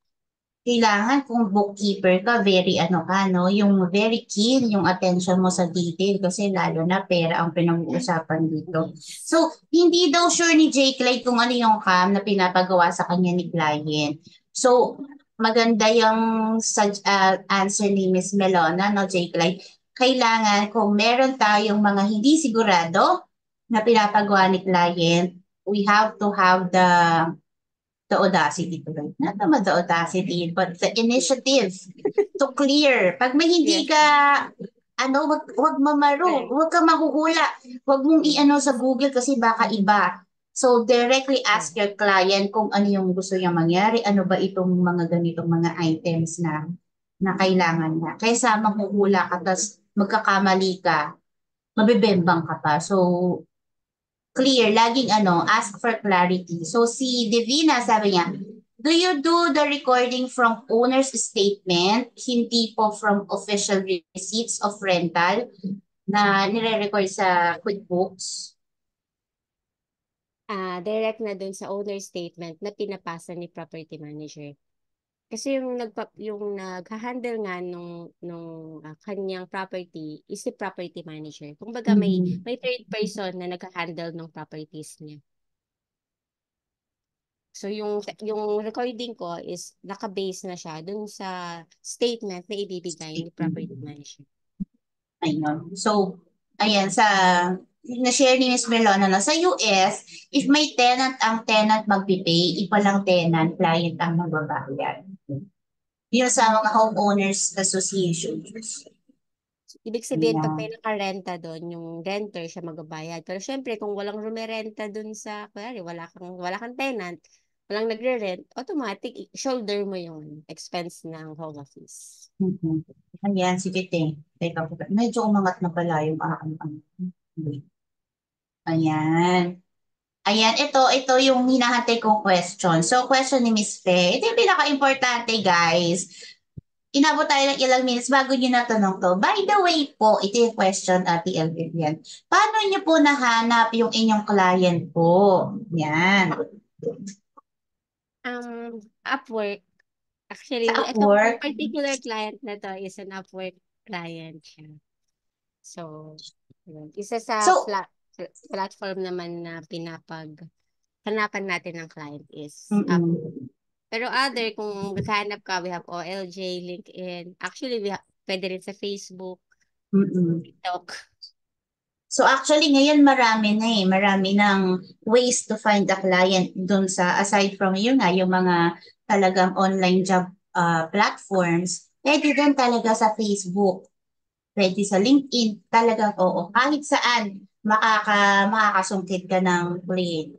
kailangan kung bookkeeper ka, very ano ka, no? Yung very keen yung attention mo sa detail kasi lalo na pera ang pinag-uusapan dito. Yes. So, hindi daw sure ni Jake Clyde kung ano yung cam na pinapagawa sa kanya ni client. So, maganda yung answer ni Miss Melona, no, Jake Clyde. Kailangan kung meron tayong mga hindi sigurado na pinapagawa ni client, we have to have the audacity to write. Not naman the audacity, but the initiative to clear. Pag may hindi Yes. ka, wag mamaro, Correct. wag ka mahuhula. Wag mong i-ano sa Google kasi baka iba. So, directly ask your client kung ano yung gusto niya mangyari, ano ba itong mga ganitong mga items na kailangan na. Kaysa manghuhula ka, tapos magkakamali ka, mabibembang ka pa. So, clear, laging ask for clarity. So si Divina sabi niya, do you do the recording from owner's statement, hindi po from official receipts of rental na nire-record sa QuickBooks? Direct na dun sa owner statement na pinapasa ni property manager. Kasi yung nag-handle nga nung kanyang property is si property manager. Kumbaga may third person na nag-handle ng properties niya. So yung recording ko is naka-base na siya dun sa statement na ibibigay ni property manager. Ayun. So, ayan, na-share ni Ms. Melona na sa US, if may tenant ang tenant magpipay, iba lang tenant, client ang magbabayad. Yun sa mga homeowners associations. Ibig sabihin, pag Yeah. may nakarenta doon, yung renter siya magbabayad. Pero syempre, kung walang rumerenta doon sa, kaya wala kang tenant, walang nagre-rent, automatic, shoulder mo yung expense ng home office. Mhm. Ayan, sige, teka po. Medyo umangat na pala yung Ayan. Ayan, ito yung hinahantay kong question. So, question ni Miss Fe. Ito yung pinaka-importante, guys. Inabot tayo ng ilang minutes bago nyo natanong to. By the way po, ito yung question, Ate Elvian. Paano nyo po nahanap yung inyong client po? Yan. Upwork. Actually, Sa itong Upwork? particular client na to is an Upwork client siya. So, yun. Isa sa So, platform naman na hanapan natin ng client is mm-mm. Upwork. Pero kung maghanap ka, we have OLJ, LinkedIn. Actually, pwede rin sa Facebook, Mm-mm. TikTok. So actually ngayon marami na marami ng ways to find a client dun sa aside from yun nga yung mga talagang online job platforms, pwede din talaga sa Facebook, pwede sa LinkedIn, talagang oo, kahit saan makakasungkit ka ng client.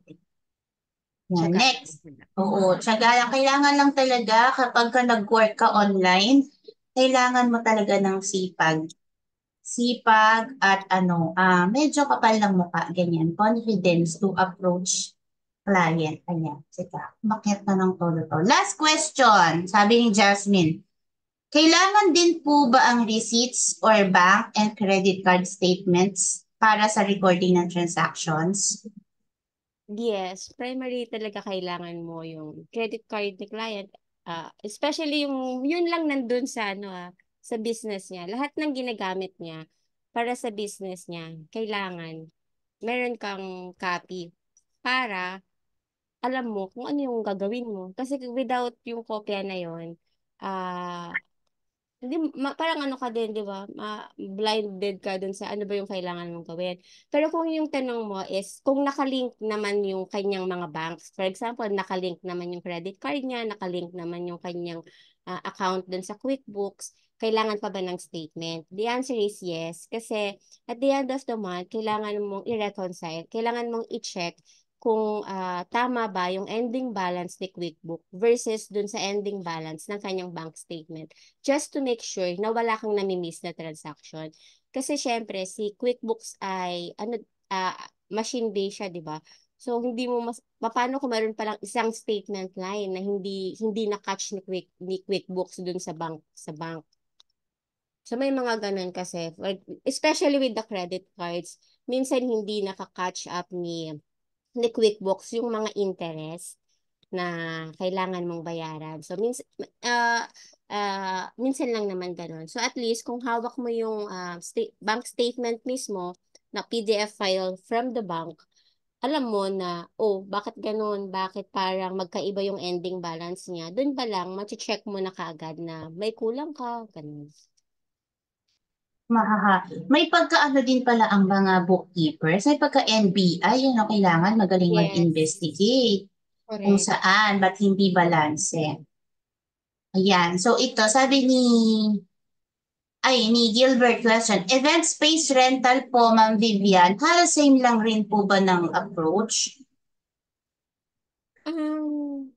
Yan. Tsaka, Next. Oo, tsaga lang. Kailangan lang talaga kapag ka nag-work ka online, kailangan mo talaga ng sipag. Sipag at medyo kapal ng mukha, ganyan. Confidence to approach client. Ayan. Sika, umakyat na ng todo to. Last question, sabi ni Jasmine. Kailangan din po ba ang receipts or bank and credit card statements para sa recording ng transactions? yes, primary talaga kailangan mo yung credit card ni client. Especially yun lang nandun sa business niya. Lahat ng ginagamit niya para sa business niya, kailangan meron kang copy para alam mo kung ano yung gagawin mo. Kasi without yung kopya na yun, ah hindi, parang ano ka din, di ba? Blinded ka dun sa ano ba yung kailangan mong gawin. Pero kung yung tanong mo is, kung nakalink naman yung kanyang mga banks, for example, nakalink naman yung credit card niya, nakalink naman yung kanyang account dun sa QuickBooks, kailangan pa ba ng statement? The answer is yes. Kasi at the end of the month, kailangan mong i-reconcile, kailangan mong i-check kung tama ba yung ending balance ni QuickBook versus dun sa ending balance ng kanyang bank statement, just to make sure na wala kang nami-miss na transaction. Kasi syempre si QuickBooks ay machine-based siya, 'di ba? So hindi mo paano kung meron palang isang statement line na hindi na-catch ni QuickBooks dun sa bank. So may mga ganun kasi, especially with the credit cards, minsan hindi naka-catch up ni QuickBooks yung mga interest. na kailangan mong bayaran. So, minsan lang naman ganun. So, at least, kung hawak mo yung bank statement mismo na PDF file from the bank, alam mo na, oh, bakit ganun? Bakit parang magkaiba yung ending balance niya? Doon pa lang, check mo na kaagad na may kulang ka, ganun. May pagkaano din pala ang mga bookkeepers, may pagka-NBI, yun ang kailangan magaling Yes, mag-investigate kung correct. saan, ba't hindi balanse. Ayan, so ito, sabi ni Gilbert question, event space rental po, Ma'am Vivian, halos same lang rin po ba ng approach? Um,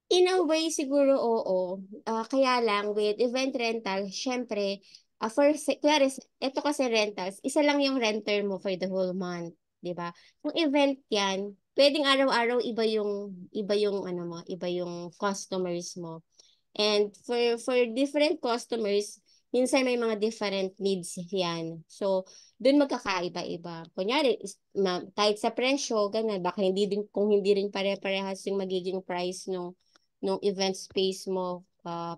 In a way, siguro oo. Kaya lang, with event rental, syempre, kuwari, ito kasi rentals, isa lang yung renter mo for the whole month, di ba? Kung event yan, pwedeng araw-araw iba yung ano mo, iba yung customers mo. And for different customers, minsan may mga different needs yan. So, doon magkakaiba-iba. Kunyari, kahit sa presyo, ganun, baka kung hindi rin pare-parehas yung magiging price nung event space mo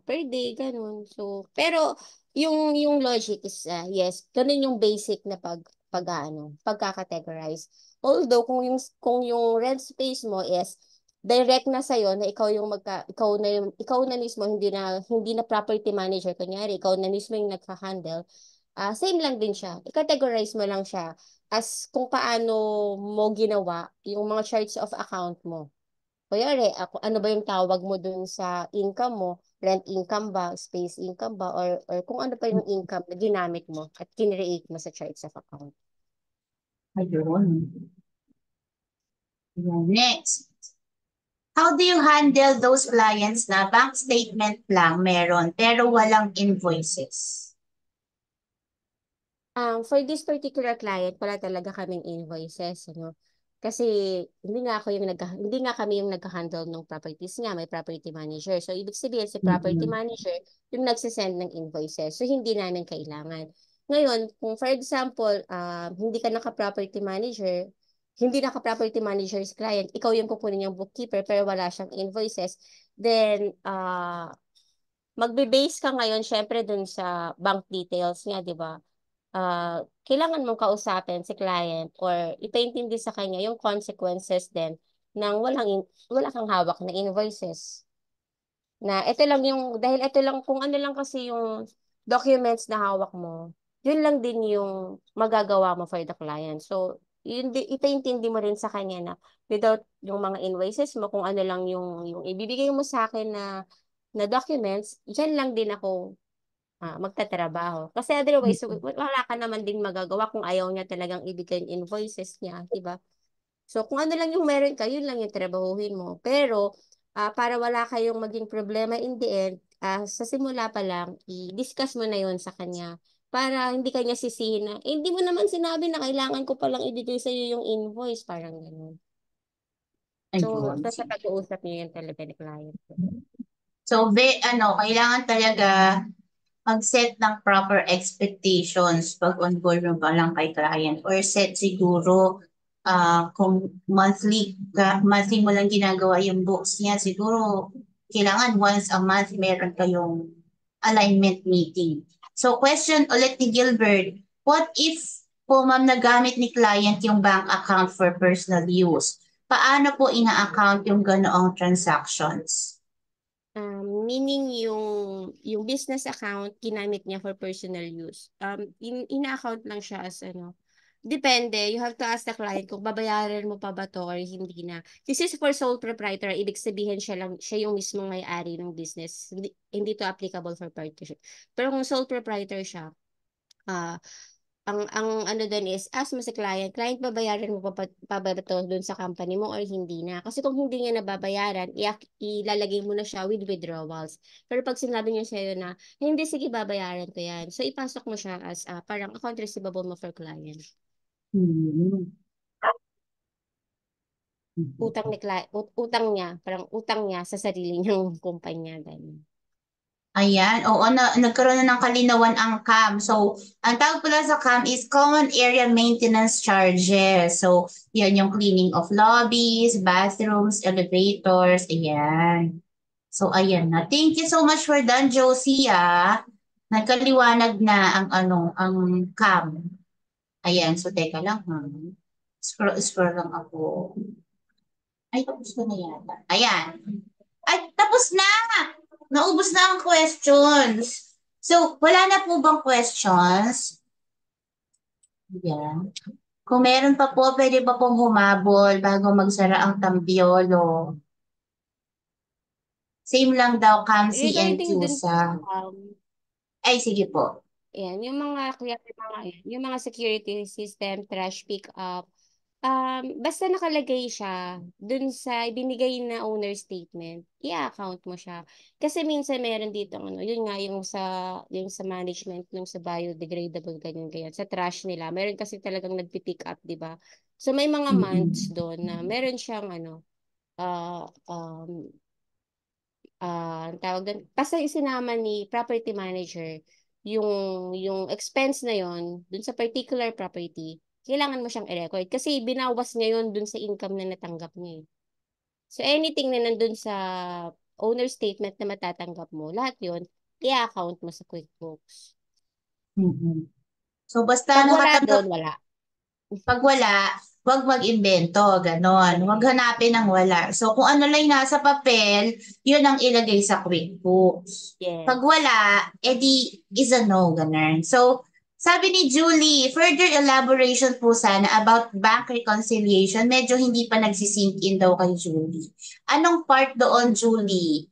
per day, ganun. So, pero yung logic is, yes, ganun yung basic na pagkakategorize. Although, kung yung rent space mo is direct na sa'yo na ikaw na mismo hindi na property manager, kunyari ikaw na mismo yung nagka-handle, same lang din siya. I-categorize mo lang siya as kung paano mo ginawa yung mga charts of account mo. Kunyari, ano ba yung tawag mo dun sa income mo? Rent income ba? Space income ba? Or kung ano pa yung income na ginamit mo at kinreate mo sa charts of account. Ayun. Ayan, next. How do you handle those clients na bank statement lang meron pero walang invoices? For this particular client, wala talaga kaming invoices, ano. Kasi hindi nga kami yung nagha-handle ng properties niya, may property manager. So ibig sabihin si property Mm-mm. manager yung nagsisend ng invoices. So hindi namin kailangan. Ngayon, kung for example, hindi naka-property manager si client, ikaw yung kukunin yung bookkeeper pero wala siyang invoices, then magbe-base ka ngayon syempre dun sa bank details niya, 'di ba? Kailangan mong kausapin si client or ipaintindi sa kanya yung consequences din ng wala kang hawak na invoices. Na ito lang dahil ito lang, kung ano lang kasi yung documents na hawak mo, yun lang din yung magagawa mo for the client. So, ipaintindi mo rin sa kanya na without yung mga invoices mo, kung ano lang yung ibibigay mo sa akin na documents, dyan lang din ako magtatrabaho. Kasi otherwise, wala ka naman din magagawa kung ayaw niya talagang ibigay yung invoices niya, di ba? So, kung ano lang yung meron ka, yun lang yung trabahuhin mo. Pero, para wala kayong maging problema in the end, sa simula pa lang, i-discuss mo na yun sa kanya. Para hindi kanya sisihin na, hindi mo naman sinabi na kailangan ko palang ibigay sa'yo yung invoice. Parang ganun. So, Ayun. basta pag-uusap niyo yun talaga ni client. So, kailangan talaga mag-set ng proper expectations pag on board mo pa lang kay client or set siguro kung monthly mo lang ginagawa yung books niya, siguro kailangan once a month meron kayong alignment meeting. So question ulit ni Gilbert, what if po ma'am nagamit ni client yung bank account for personal use? Paano po ina-account yung ganoong transactions? Meaning yung business account ginamit niya for personal use. Ina-account lang siya as ano. Depende. You have to ask the client kung babayaran mo pa ba to or hindi na. This is for sole proprietor. Ibig sabihin siya yung mismong may-ari ng business. Hindi to applicable for partnership. Pero kung sole proprietor siya, ah ang ano dun is, ask mo si client, babayaran mo pa ba to dun sa company mo or hindi na? Kasi kung hindi niya nababayaran, ilalagay mo na siya with withdrawals. Pero pag sinabi niya sa'yo na, hindi, sige, babayaran ko yan. So, ipasok mo siya as parang account receivable mo for client. Hmm. Utang niya, parang utang niya sa sarili niyang kumpanya. Ganun. Ayan, oo, nagkaroon na ng kalinawan ang CAM. So, ang tawag pala sa CAM is Common Area Maintenance Charges. So, yan yung cleaning of lobbies, bathrooms, elevators, ayan. So, ayan na. Thank you so much for that, Josie, ah. Nagkaliwanag na ang CAM. Ayan, so teka lang, ha. Scroll lang ako. Ay, tapos ko na yata. Ayan. Ay, tapos na! Naubos na ang questions. So, wala na po bang questions? Yan. Kung meron pa po, pwede pa pong humabol bago magsara ang tambiolo. Same lang daw, Kamsi and Regarding dun Cusa. sa, Ay, sige po. yan, yung mga security system, trash pickup, basta nakalagay siya dun sa ibinigay na owner statement, i-account mo siya. Kasi minsan meron dito, yun nga, yung sa management, yung sa biodegradable, ganyan, ganyan, sa trash nila, meron kasi talagang nagpi-pick up, di ba? So, may mga months Mm-mm. doon na meron siyang, ah, um, ang tawag doon, basta isinama ni property manager yung expense na yon dun sa particular property, kailangan mo siyang i-record kasi binawas niya yun dun sa income na natanggap niya. So anything na nandun sa owner statement na matatanggap mo, lahat yun, i-account mo sa QuickBooks. Mm-mm. So, basta Pag wala nakatanggap. doon, wala. Pag wala, huwag mag-imbento, ganon. Huwag hanapin ng wala. So, kung ano lang yung nasa papel, yun ang ilagay sa QuickBooks. Pag Yes. wala, edi is a no, ganon. So, sabi ni Julie, further elaboration po sana about bank reconciliation. Medyo hindi pa nagsisink in daw kay Julie. Anong part doon, Julie?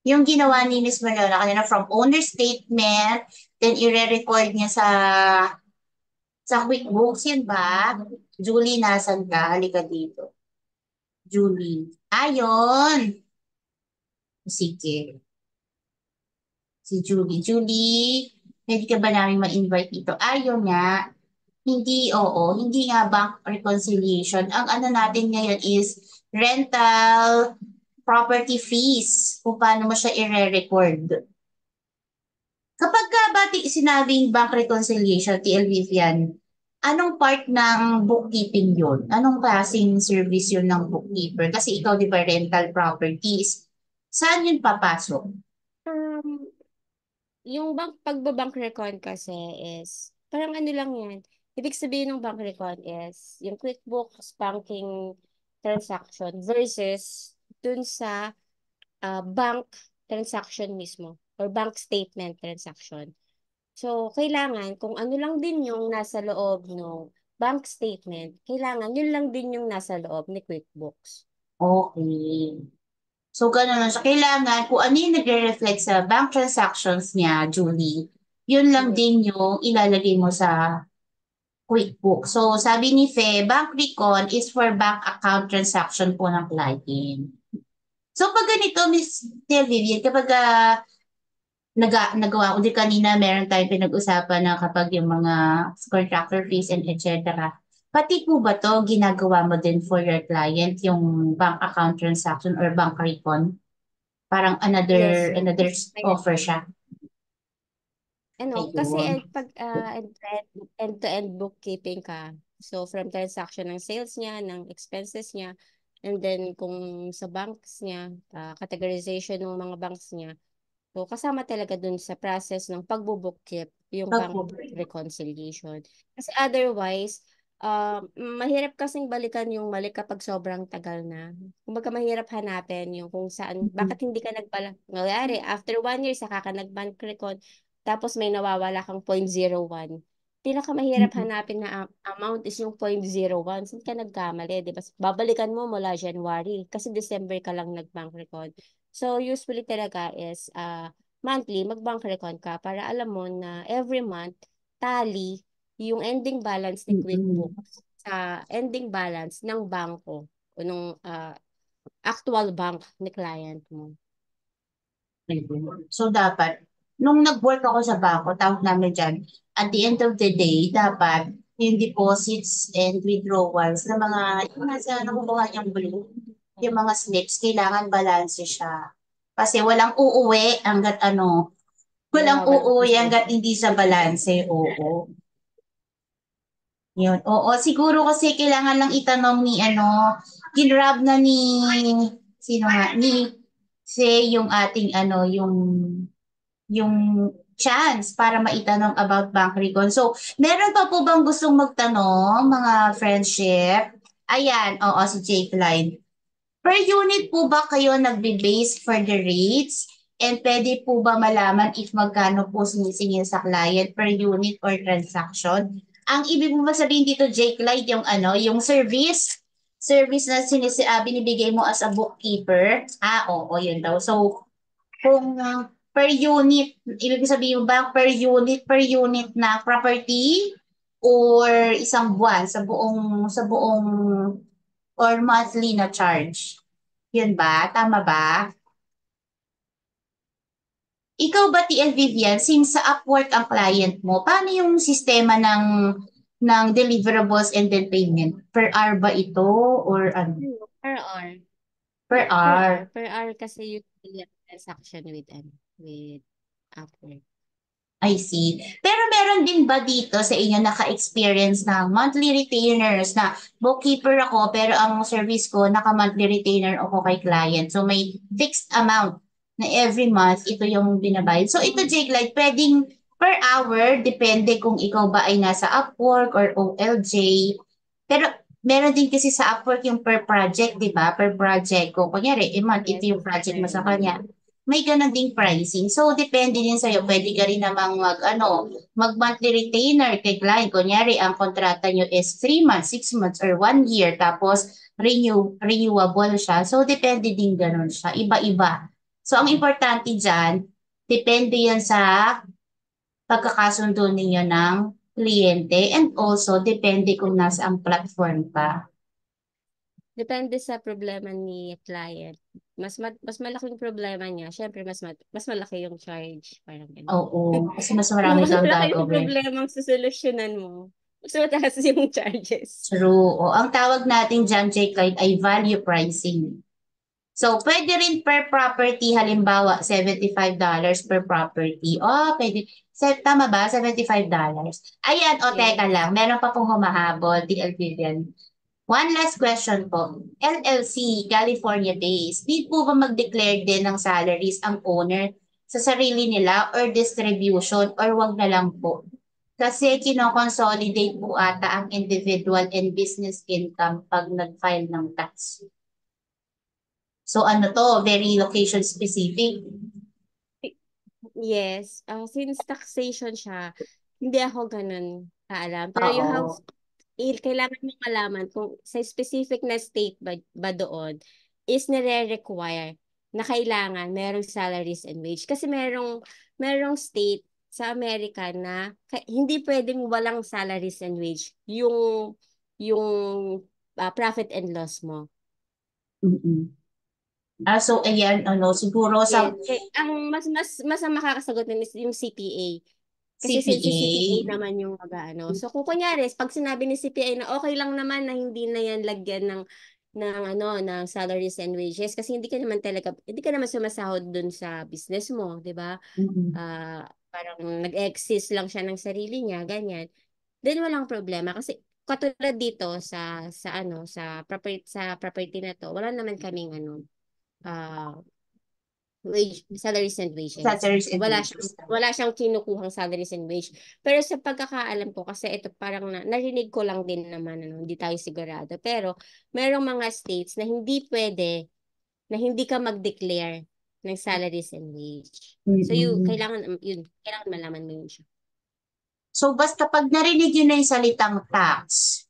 Yung ginawa ni Miss Mariona kanina from owner statement, then i-record niya sa QuickBooks, yun ba? Julie, nasan ka? Halika dito. Julie. Ayun. Sige. Si Julie. Julie, pwede ka ba namin ma-invite dito? Ayun nga. Hindi, oo. Hindi nga bank reconciliation. Ang ano natin ngayon is rental property fees. Kung paano mo siya i-record. Kapag ka ba sinabing bank reconciliation, TL Vivian, anong part ng bookkeeping yun? Anong klaseng service yun ng bookkeeper? Kasi ikaw, di ba, rental properties. Saan yun papasok? Um, yung pagbabank recon kasi is, parang ano lang yan. Ibig sabihin ng bank recon is, yung QuickBooks banking transaction versus dun sa bank transaction mismo or bank statement transaction. So, kailangan, kung ano lang din yung nasa loob ng bank statement, kailangan yun lang din yung nasa loob ni QuickBooks. Okay. So, gano'n lang siya. Kailangan, kung ano yung nagre-reflect sa bank transactions niya, Julie, yun lang Yes. din yung ilalagay mo sa QuickBook. So, sabi ni Fe, bank recon is for bank account transaction po ng client. So, pag ganito, Miss Tel Vivian, kapag nagawa ko din kanina, meron tayong pinag-usapan na kapag yung mga contractor fees and etc. Pati po ba to ginagawa mo din for your client, yung bank account transaction or bank recon? Parang Yes, another yes. another Ayan. offer siya. Kasi Ayun. pag end-to-end bookkeeping ka, so from transaction ng sales niya, ng expenses niya, and then kung sa banks niya, categorization ng mga banks niya, so kasama talaga dun sa process ng pagbubookkeep yung Pag bank reconciliation. Kasi otherwise, mahirap kasing balikan yung mali kapag sobrang tagal na. Kumbaga mahirap hanapin yung kung saan, bakit hindi ka nagpala, nangyari, after 1 year, saka ka nag-bank recon, tapos may nawawala kang 0.01. Pinakamahirap hanapin na amount is yung 0.01. Saan ka nagkamali, di ba? Babalikan mo mula January, kasi December ka lang nag-bank recon. So, usually talaga is, monthly, mag-bank recon ka para alam mo na every month, tally yung ending balance ni mm, QuickBooks sa ending balance ng bangko o nung actual bank ni client mo. ayun. So dapat, nung nag-work ako sa bangko, tawag namin dyan, at the end of the day, dapat yung deposits and withdrawals na mga, yung nasa nakukuha niyang blue, yung mga slips, kailangan balanse siya. Kasi walang uuwi hanggat walang Walang uuwi hanggat concession. hindi sa balanse. Oo. Yun. Oo, siguro kasi kailangan lang itanong ni ginrab na ni sino nga ni say yung ating yung chance para maitanong about bank recon. So, meron pa po bang gustong magtanong, mga friendship? Ayan, oo, si Jake Line. Per unit po ba kayo nagbe-base for the rates? And pwede po ba malaman if magkano po sinisingil sa client per unit or transaction? Ang ibig mo ba sabihin dito, Jake Light, yung yung service na binibigay mo as a bookkeeper? Ah, oo, yun daw. So, kung per unit, ibig sabihin ba per unit na property or isang buwan sa buong or monthly na charge? Yun ba? Tama ba? Ikaw ba, TL Vivian, since sa Upwork ang client mo, paano yung sistema ng deliverables and then payment? Per hour ba ito or ano? Per hour. Per hour. Per hour kasi usually ang transaction with Upwork. I see. Pero meron din ba dito sa inyo naka-experience ng monthly retainers na bookkeeper ako pero ang service ko naka-monthly retainer ako kay client. So may fixed amount na every month ito yung binabayad. So ito Jake, like pwedeng per hour, depende kung ikaw ba ay nasa Upwork or OLJ. Pero meron din kasi sa Upwork yung per project, di ba? Per project. Kung kunyari, month, ito Yes, yung project mo sa per kanya may ganun ding pricing. So, depende din sa'yo. Pwede ka rin namang mag-monthly retainer kay client. Kunyari, ang kontrata nyo is 3 months, 6 months, or 1 year. Tapos, renewable siya. So, depende din ganun siya. Iba-iba. So, ang importante dyan, depende yan sa pagkakasundo ninyo ng kliyente and also depende kung nasa ang platform pa. Depende sa problema ni client. Mas malaking problema niya, syempre mas malaki yung charge, parang ganun. Oo. Kasi mas Kung marami mas kang malaki yung gagawin. problemang susolusyonan mo, mas mataas yung charges. True. O, ang tawag natin dyan, J-Clyde, ay value pricing. So, pwede rin per property, halimbawa, $75 per property. Oh, pwede. Tama ba? $75. Ayan, o teka Yes. lang. Meron pa pong humahabol, DL Vivian. One last question po. LLC, California-based. Need po ba mag-declare din ng salaries ang owner sa sarili nila or distribution or wag na lang po? Kasi kino-consolidate po ata ang individual and business income pag nag-file ng tax. So ano to, very location specific. Yes. Since taxation siya, hindi ako ganun kaalam. Pero you have, Oo. kailangan mo malaman kung sa specific na state ba doon is nire-require na kailangan merong salaries and wage. Kasi merong state sa Amerika na hindi pwedeng walang salaries and wage yung profit and loss mo. Mm-mm. So ayan, siguro sa Yes. Ang mas ang makakasagot nun is yung CPA. Kasi since si CPA CPA. naman yung mag-ano. So kung kunyari, pag sinabi ni CPA na okay lang naman na hindi na yan lagyan ng salaries and wages kasi hindi ka naman sumasahod dun sa business mo, 'di ba? Mm-mm. Parang nag-exist lang siya ng sarili niya, ganyan. Then walang problema kasi katulad dito sa property na to, wala naman kaming ah salaries and wages. Salaries and Wala siyang wages. wala siyang kinukuhang salaries and wage. Pero sa pagkakaalam ko kasi ito parang narinig ko lang din naman hindi tayo sigurado. Pero merong mga states na hindi pwede na hindi ka mag-declare ng salaries and wage. So Mm-mm. kailangan malaman mo yun siya. So basta pag narinig yun na yung salitang tax,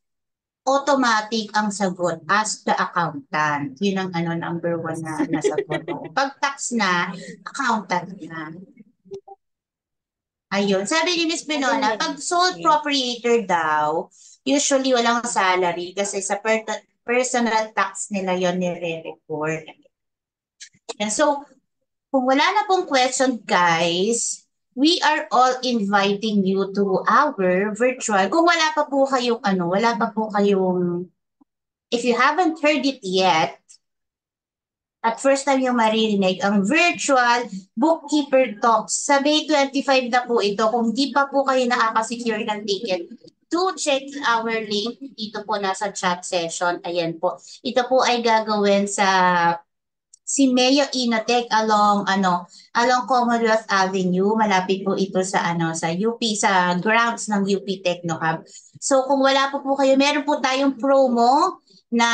automatic ang sagot as the accountant. Yun ang number one na nasagot. Pag tax na, accountant na. Ayun. Sabi ni Miss Pinona, pag sole proprietor daw, usually walang salary kasi sa personal tax nila yon nire-report. And so, kung wala na pong question, guys, we are all inviting you to our virtual. Kung wala pa po kayong, if you haven't heard it yet, At first time yung maririnig ang virtual bookkeeper talks. Sa May 25 na po ito. Kung di pa po kayo nakaka-secure ng ticket, do check our link. Dito po nasa chat session. Ayan po. Ito po ay gagawin sa Simeo Inotech along Commonwealth Avenue. Malapit po ito sa sa UP, sa grounds ng UP Techno Hub. So kung wala po kayo, meron po tayong promo na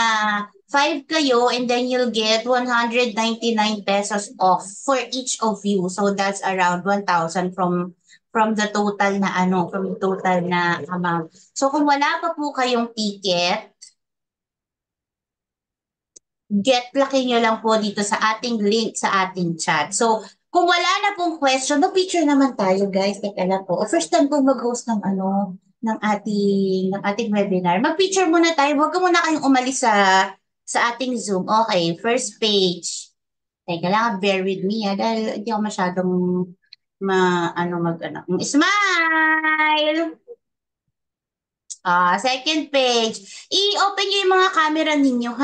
5 kayo and then you'll get 199 pesos off for each of you. So that's around 1,000 from the total na amount. So kung wala pa po kayong ticket, get lucky nyo lang po dito sa ating link sa ating chat. So, kung wala na pong question, picture naman tayo, guys. Teka lang po. First time po mag-host ng ating webinar. Mag-picture muna tayo. Huwag ka muna kayong umalis sa ating Zoom. Okay, first page. Teka lang, bear with me, dahil hindi ako masyadong Smile! Second page. I-open nyo yung mga camera ninyo,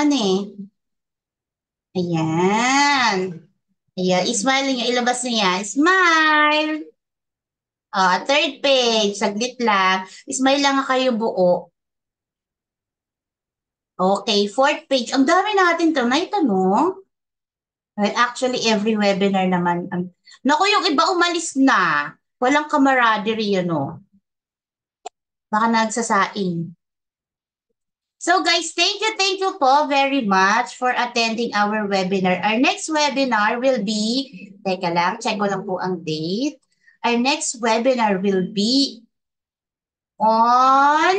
Ayan. Ayan, smile niya, ilabas niya. Smile! Third page, saglit lang. Smile lang kayo buo. Okay, fourth page. Ang dami natin tonight, Well, actually, every webinar naman. Naku, yung iba umalis na. Walang camaraderie, Baka nagsasaing. So guys, thank you po very much for attending our webinar. Our next webinar will be, teka lang, check ko lang po ang date. Our next webinar will be on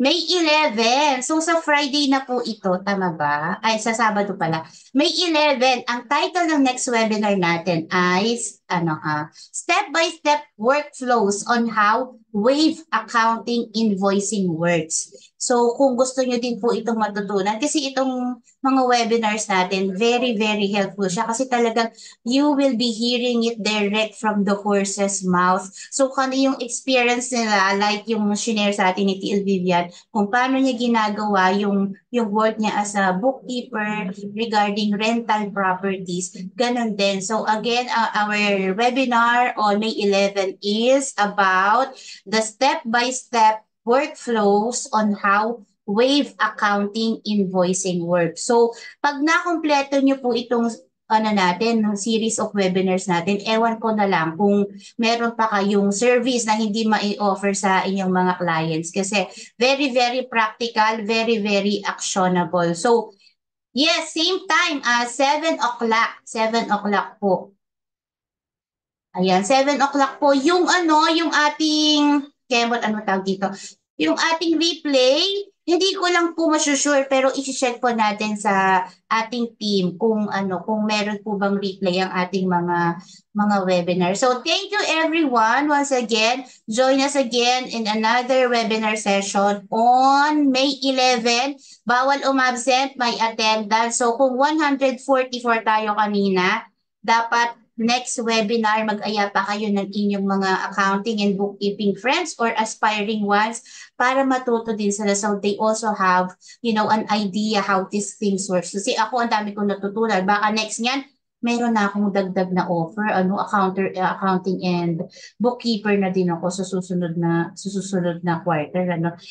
May 11. So sa Friday na po ito, tama ba? Ay, sa Sabado pala. May 11. Ang title ng next webinar natin ay Step-by-Step Workflows on How Wave Accounting Invoicing Works. So kung gusto nyo din po itong matutunan, kasi itong mga webinars natin, very, very helpful siya kasi talagang you will be hearing it direct from the horse's mouth. So kung ano yung experience nila, like yung shinare sa atin ni TL Vivian, kung paano niya ginagawa yung work niya as a bookkeeper regarding rental properties, ganun din. So again, our webinar on May 11 is about the step-by-step workflows on how Wave Accounting Invoicing works. So pag nakompleto niyo po itong ng series of webinars natin, ewan ko na lang kung meron pa kayong service na hindi ma-offer sa inyong mga clients kasi very, very practical, very, very actionable. So, yes, same time, 7 o'clock. 7 o'clock po. Ayan, 7 o'clock po. Yung ating, tawag dito? Yung ating replay, hindi ko lang po masusure pero i-check po natin sa ating team kung meron po bang replay ang ating mga webinar. So thank you everyone once again. Join us again in another webinar session on May 11. Bawal umabsent, may attendance. So kung 144 tayo kanina, dapat next webinar, mag-aya pa kayo ng inyong mga accounting and bookkeeping friends or aspiring ones para matuto din sila so they also have, an idea how these things works. Kasi ako, ang dami kong natutunan. Baka next niyan, meron na akong dagdag na offer, accounting and bookkeeper na din ako sa susunod na quarter.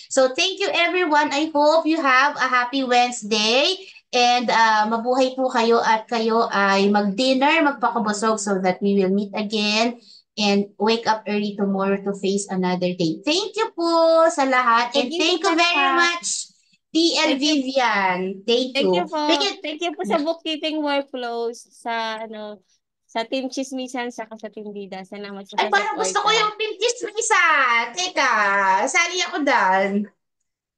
So thank you everyone. I hope you have a happy Wednesday. And mabuhay po kayo at kayo ay mag-dinner, magpakabusog so that we will meet again and wake up early tomorrow to face another day. Thank you po sa lahat and thank you very much, TL Vivian. Thank you. Thank you po sa bookkeeping workflows sa Team Chismisan saka sa Team Bida. Salamat po sa support. Ay, parang gusto ko yung Team Chismisan. Teka, sali ako dyan.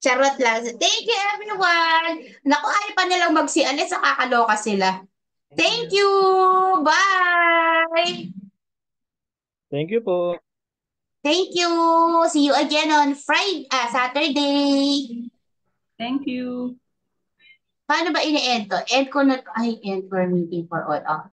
Charot lang. Thank you, everyone. Naku, ayaw pa nilang magsialis. Nakakaloka sila. Thank you. Bye. Thank you po. Thank you. See you again on Saturday. Thank you. Paano ba ini-end to? End ko na, end for meeting for all.